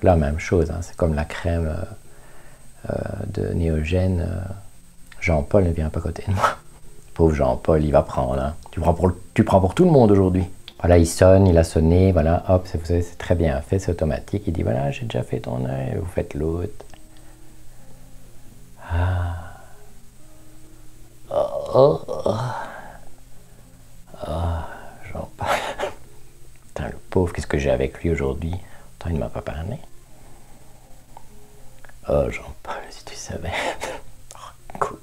la même chose, hein, c'est comme la crème de Néogène. Jean-Paul ne vient pas à côté de moi. Pauvre Jean-Paul, il va prendre. Hein. Tu prends pour tout le monde aujourd'hui. Voilà, il sonne, il a sonné, voilà, hop, vous savez, c'est très bien fait, c'est automatique. Il dit, voilà, j'ai déjà fait ton œil, vous faites l'autre. Jean-Paul. Putain, le pauvre, qu'est-ce que j'ai avec lui aujourd'hui? Attends, il ne m'a pas parlé. Oh, Jean-Paul, si tu savais. Cool.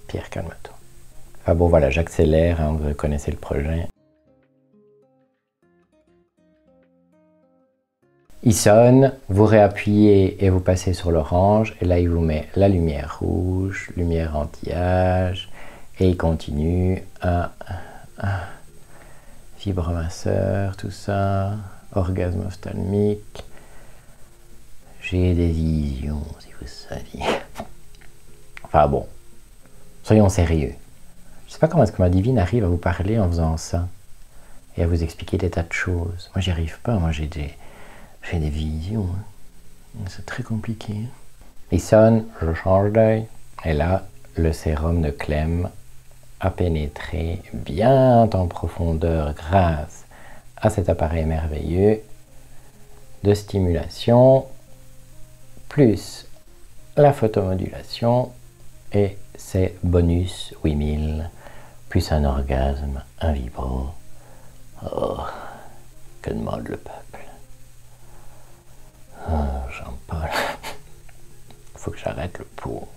Pierre, calme-toi. Ah bon, voilà, j'accélère, hein, vous connaissez le projet. Il sonne, vous réappuyez et vous passez sur l'orange, et là il vous met la lumière rouge, lumière anti-âge, et il continue. Vibromasseur, tout ça, orgasme ophtalmique. J'ai des visions, si vous saviez. Enfin bon, soyons sérieux. Je sais pas comment est-ce que ma divine arrive à vous parler en faisant ça, et à vous expliquer des tas de choses. Moi j'y arrive pas, moi j'ai des visions. Hein. C'est très compliqué. Il sonne, je change d'œil, et là, le sérum de Clem a pénétré bien en profondeur grâce à cet appareil merveilleux de stimulation, plus la photomodulation, et c'est bonus 8000, plus un orgasme, un vibro. Oh, que demande le peuple? Oh, Jean-Paul, il faut que j'arrête le pot.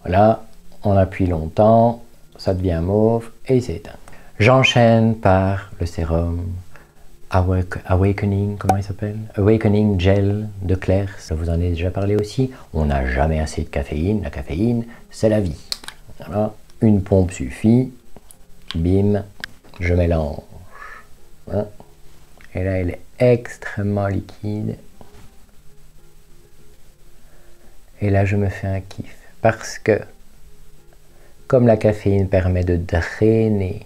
Voilà, on appuie longtemps, ça devient mauve et il s'éteint. J'enchaîne par le sérum Awakening, comment il s'appelle? Awakening Gel de Claire, ça vous en ai déjà parlé aussi. On n'a jamais assez de caféine, la caféine, c'est la vie. Voilà, une pompe suffit, bim, je mélange. Voilà. Et là, elle est extrêmement liquide. Et là, je me fais un kiff. Parce que, comme la caféine permet de drainer,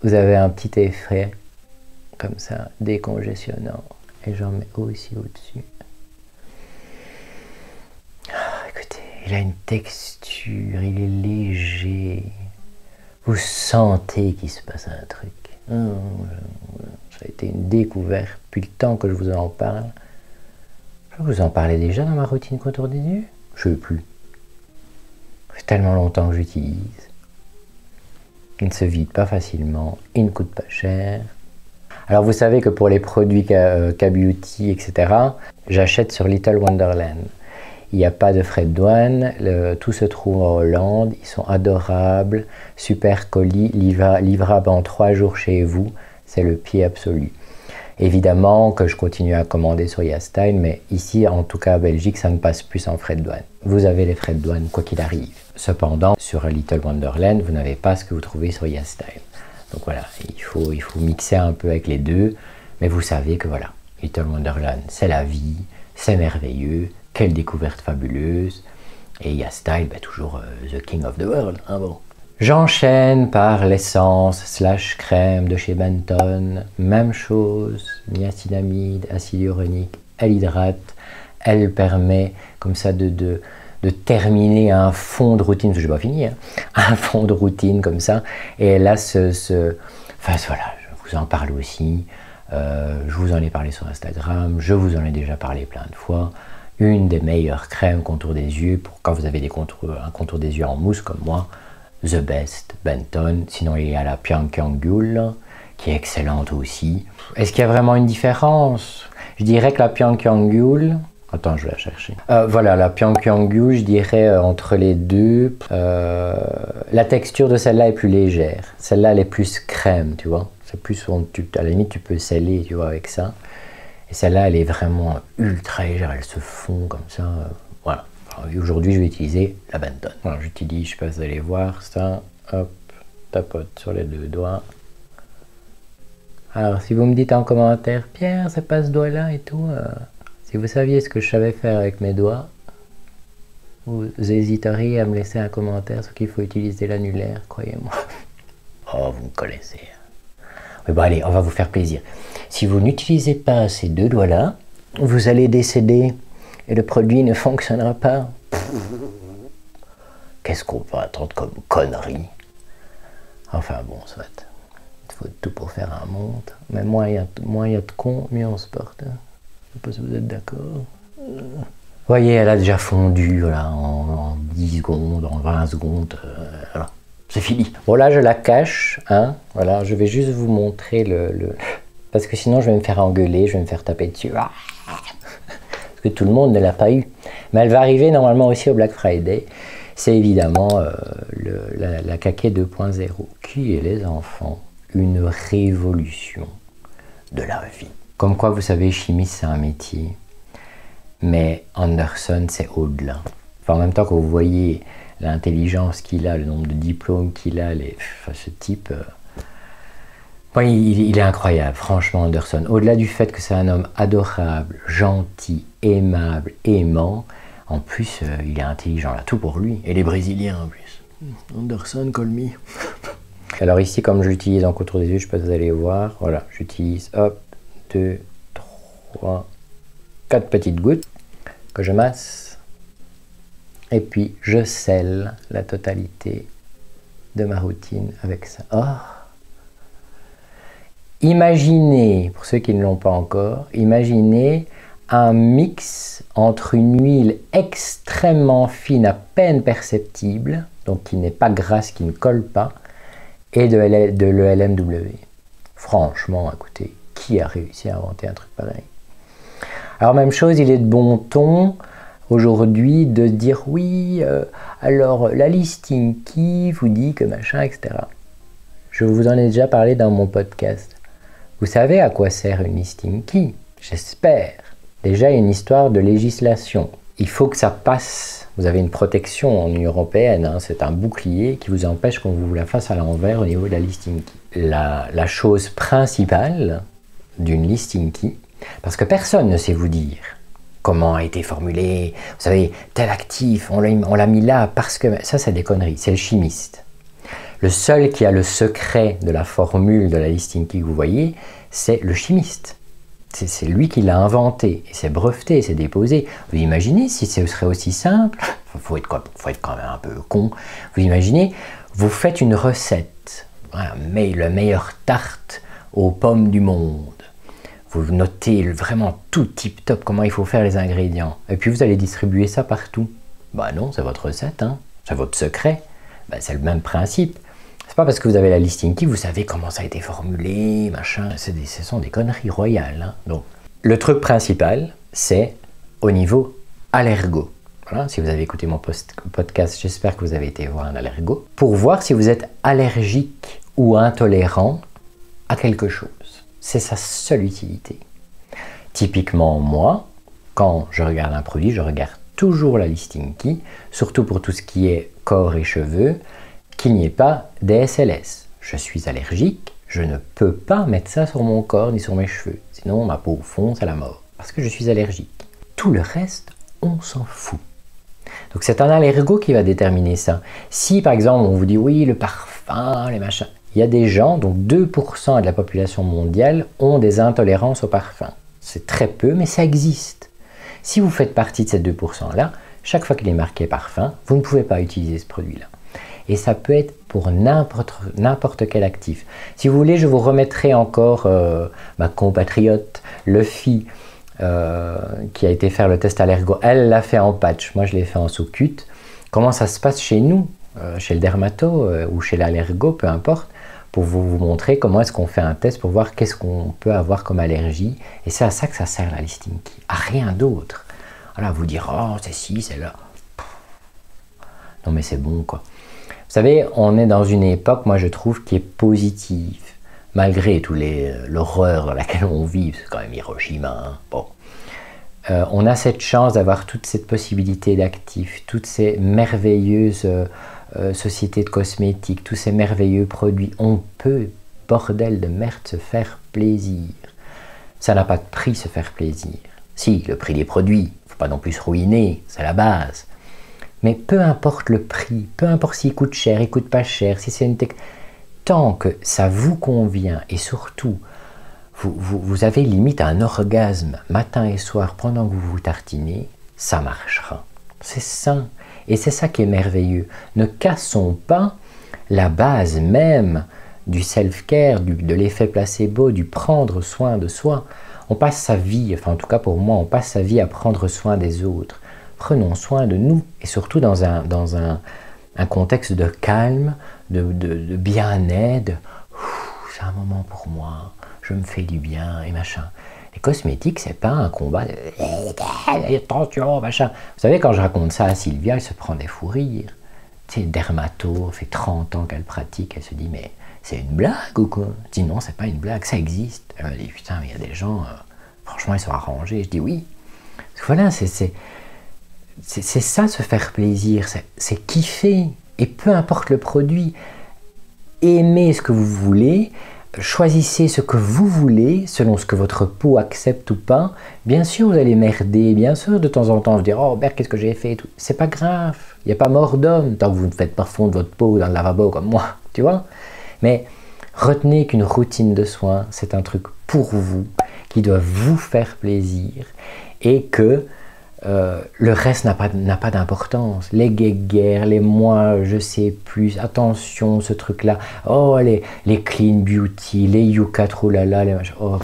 vous avez un petit effet comme ça, décongestionnant. Et j'en mets aussi au-dessus. Écoutez, il a une texture, il est léger. Vous sentez qu'il se passe un truc. Ça a été une découverte depuis le temps que je vous en parle. Je vous en parlais déjà dans ma routine contour des yeux? Je ne sais plus. Ça fait tellement longtemps que j'utilise. Il ne se vide pas facilement, il ne coûte pas cher. Alors vous savez que pour les produits K-Beauty, etc., j'achète sur Little Wonderland. Il n'y a pas de frais de douane, tout se trouve en Hollande, ils sont adorables, super colis, livrable en 3 jours chez vous, c'est le pied absolu. Évidemment que je continue à commander sur YesStyle, mais ici, en tout cas en Belgique, ça ne passe plus en frais de douane. Vous avez les frais de douane quoi qu'il arrive. Cependant, sur Little Wonderland, vous n'avez pas ce que vous trouvez sur YesStyle. Donc voilà, il faut mixer un peu avec les deux, mais vous savez que voilà, Little Wonderland, c'est la vie, c'est merveilleux, quelle découverte fabuleuse, et YesStyle, toujours the king of the world, hein, bon. J'enchaîne par l'essence / crème de chez Benton, même chose, niacinamide, acide hyaluronique, elle hydrate, elle permet comme ça de terminer un fond de routine, parce que je n'ai pas fini, hein, un fond de routine comme ça, et là, enfin voilà, je vous en parle aussi, je vous en ai parlé sur Instagram, je vous en ai déjà parlé plein de fois, une des meilleures crèmes contour des yeux, pour quand vous avez un contour des yeux en mousse comme moi, The Best, Benton, sinon il y a la Pyongyangul, qui est excellente aussi. Est-ce qu'il y a vraiment une différence? Je dirais que la Pyongyangul, attends, je vais la chercher. Voilà, la Pyongyangul, je dirais entre les deux, la texture de celle-là est plus légère. Celle-là, elle est plus crème, tu vois. C'est plus, à la limite, tu peux sceller, tu vois, avec ça. Et celle-là, elle est vraiment ultra légère, elle se fond comme ça, voilà. Aujourd'hui, je vais utiliser la Benton. Alors, j'utilise, je sais pas si vous allez voir ça, hop, tapote sur les 2 doigts. Alors, si vous me dites en commentaire, Pierre, c'est pas ce doigt-là et tout, si vous saviez ce que je savais faire avec mes doigts, vous hésiteriez à me laisser un commentaire sur qu'il faut utiliser l'annulaire, croyez-moi. Oh, vous me connaissez. Mais bon, allez, on va vous faire plaisir. Si vous n'utilisez pas ces 2 doigts-là, vous allez décéder et le produit ne fonctionnera pas. Qu'est-ce qu'on peut attendre comme connerie? Enfin bon, soit. Il faut tout pour faire un monde. Mais moins il y a de cons, mieux on se porte. Je sais pas si vous êtes d'accord. Vous voyez, elle a déjà fondu là, en 10 secondes, en 20 secondes. Voilà. C'est fini. Bon là, je la cache. Hein, voilà, je vais juste vous montrer parce que sinon je vais me faire engueuler, je vais me faire taper dessus. Que tout le monde ne l'a pas eu. Mais elle va arriver normalement aussi au Black Friday. C'est évidemment la Kake 2.0. Qui est les enfants? Une révolution de la vie. Comme quoi, vous savez, chimiste, c'est un métier. Mais Anderson, c'est au-delà. Enfin, en même temps que vous voyez l'intelligence qu'il a, le nombre de diplômes qu'il a, ce type... il est incroyable, franchement, Anderson. Au-delà du fait que c'est un homme adorable, gentil, aimable, aimant, en plus, il est intelligent, là, tout pour lui. Et les Brésiliens, en plus. Anderson, call me. Alors ici, comme je l'utilise en contour des yeux, je sais pas si vous allez voir, voilà, j'utilise, hop, 2, 3, 4 petites gouttes que je masse. Et puis, je scelle la totalité de ma routine avec ça. Oh! Imaginez, pour ceux qui ne l'ont pas encore, imaginez un mix entre une huile extrêmement fine, à peine perceptible, donc qui n'est pas grasse, qui ne colle pas, et de l'ELMW. Franchement, écoutez, qui a réussi à inventer un truc pareil? Alors même chose, il est de bon ton aujourd'hui de dire oui, alors la listing qui vous dit que machin, etc. Je vous en ai déjà parlé dans mon podcast. Vous savez à quoi sert une listing key? J'espère. Déjà, il y a une histoire de législation. Il faut que ça passe. Vous avez une protection en Union européenne. Hein, c'est un bouclier qui vous empêche qu'on vous la fasse à l'envers au niveau de la listing key. La chose principale d'une listing key, parce que personne ne sait vous dire comment a été formulé. Vous savez, tel actif, on l'a mis là parce que... Ça, c'est des conneries, c'est le chimiste. Le seul qui a le secret de la formule de la listing key que vous voyez, c'est le chimiste. C'est lui qui l'a inventé, et c'est breveté, c'est déposé. Vous imaginez si ce serait aussi simple? Faut être quand même un peu con. Vous imaginez, vous faites une recette, voilà, la meilleure tarte aux pommes du monde. Vous notez vraiment tout tip top comment il faut faire les ingrédients. Et puis vous allez distribuer ça partout. Bah non, c'est votre recette, hein. C'est votre secret. Bah, c'est le même principe. C'est pas parce que vous avez la listing key, vous savez comment ça a été formulé, machin. Ce sont des conneries royales, hein. Donc, le truc principal, c'est au niveau allergo. Voilà, si vous avez écouté mon podcast, j'espère que vous avez été voir un allergo. Pour voir si vous êtes allergique ou intolérant à quelque chose. C'est sa seule utilité. Typiquement, moi, quand je regarde un produit, je regarde toujours la listing key, surtout pour tout ce qui est corps et cheveux, qu'il n'y ait pas d'SLS. Je suis allergique, je ne peux pas mettre ça sur mon corps ni sur mes cheveux. Sinon, ma peau fonce à la mort, parce que je suis allergique. Tout le reste, on s'en fout. Donc c'est un allergo qui va déterminer ça. Si par exemple on vous dit oui, le parfum, les machins, il y a des gens, donc 2% de la population mondiale ont des intolérances au parfum. C'est très peu, mais ça existe. Si vous faites partie de ces 2%-là, chaque fois qu'il est marqué parfum, vous ne pouvez pas utiliser ce produit-là. Et ça peut être pour n'importe quel actif. Si vous voulez, je vous remettrai encore ma compatriote, Luffy, qui a été faire le test allergo. Elle l'a fait en patch, moi je l'ai fait en sous-cut. Comment ça se passe chez nous, chez le dermato ou chez l'allergo, peu importe, pour vous montrer comment est-ce qu'on fait un test pour voir qu'est-ce qu'on peut avoir comme allergie. Et c'est à ça que ça sert la listing key, à rien d'autre. Voilà, vous dire, oh c'est ci, c'est là. Non mais c'est bon quoi. Vous savez, on est dans une époque, moi je trouve, qui est positive. Malgré toute l'horreur dans laquelle on vit, c'est quand même Hiroshima. Hein. Bon. On a cette chance d'avoir toute cette possibilité d'actifs, toutes ces merveilleuses sociétés de cosmétiques, tous ces merveilleux produits. On peut, bordel de merde, se faire plaisir. Ça n'a pas de prix, se faire plaisir. Si, le prix des produits, il ne faut pas non plus se ruiner, c'est la base. Mais peu importe le prix, peu importe s'il coûte cher, il coûte pas cher, si c'est une tant que ça vous convient et surtout vous avez limite un orgasme matin et soir pendant que vous vous tartinez, ça marchera. C'est ça. Et c'est ça qui est merveilleux. Ne cassons pas la base même du self-care, de l'effet placebo, du prendre soin de soi. On passe sa vie, enfin en tout cas pour moi, on passe sa vie à prendre soin des autres. Prenons soin de nous et surtout dans un contexte de calme, de bien-être. C'est un moment pour moi, je me fais du bien et machin. Les cosmétiques, c'est pas un combat de attention, machin. Vous savez, quand je raconte ça à Sylvia, elle se prend des fous rires. Tu sais, dermato, ça fait 30 ans qu'elle pratique, elle se dit, mais c'est une blague ou quoi? Je dis non, c'est pas une blague, ça existe. Elle me dit, putain, mais il y a des gens, franchement, ils sont arrangés. Je dis oui. Parce que voilà, c'est ça, se faire plaisir, c'est kiffer. Et peu importe le produit, aimez ce que vous voulez, choisissez ce que vous voulez, selon ce que votre peau accepte ou pas. Bien sûr, vous allez merder, bien sûr, de temps en temps, vous dire « Oh, merde, qu'est-ce que j'ai fait ?» C'est pas grave, il n'y a pas mort d'homme, tant que vous ne faites pas fondre votre peau dans le lavabo comme moi, tu vois. Mais retenez qu'une routine de soins, c'est un truc pour vous, qui doit vous faire plaisir, et que le reste n'a pas d'importance. Les guéguerres, les moi, je sais plus, attention, ce truc-là. Oh, les clean beauty, les yucca troulala, les machins. Oh.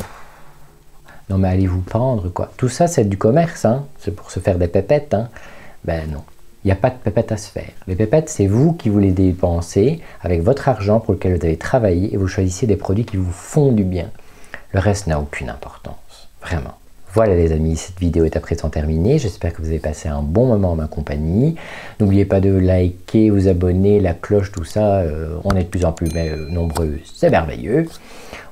Non, mais allez vous pendre, quoi. Tout ça, c'est du commerce, hein. C'est pour se faire des pépettes, hein. Ben non, il n'y a pas de pépettes à se faire. Les pépettes, c'est vous qui vous les dépensez avec votre argent pour lequel vous avez travaillé et vous choisissez des produits qui vous font du bien. Le reste n'a aucune importance, vraiment. Voilà les amis, cette vidéo est à présent terminée. J'espère que vous avez passé un bon moment en ma compagnie. N'oubliez pas de liker, vous abonner, la cloche, tout ça. On est de plus en plus nombreux, c'est merveilleux.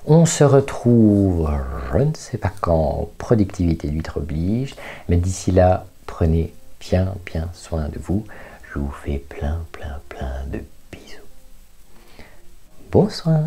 On se retrouve, je ne sais pas quand, productivité d'huître oblige. Mais d'ici là, prenez bien soin de vous. Je vous fais plein de bisous. Bonsoir.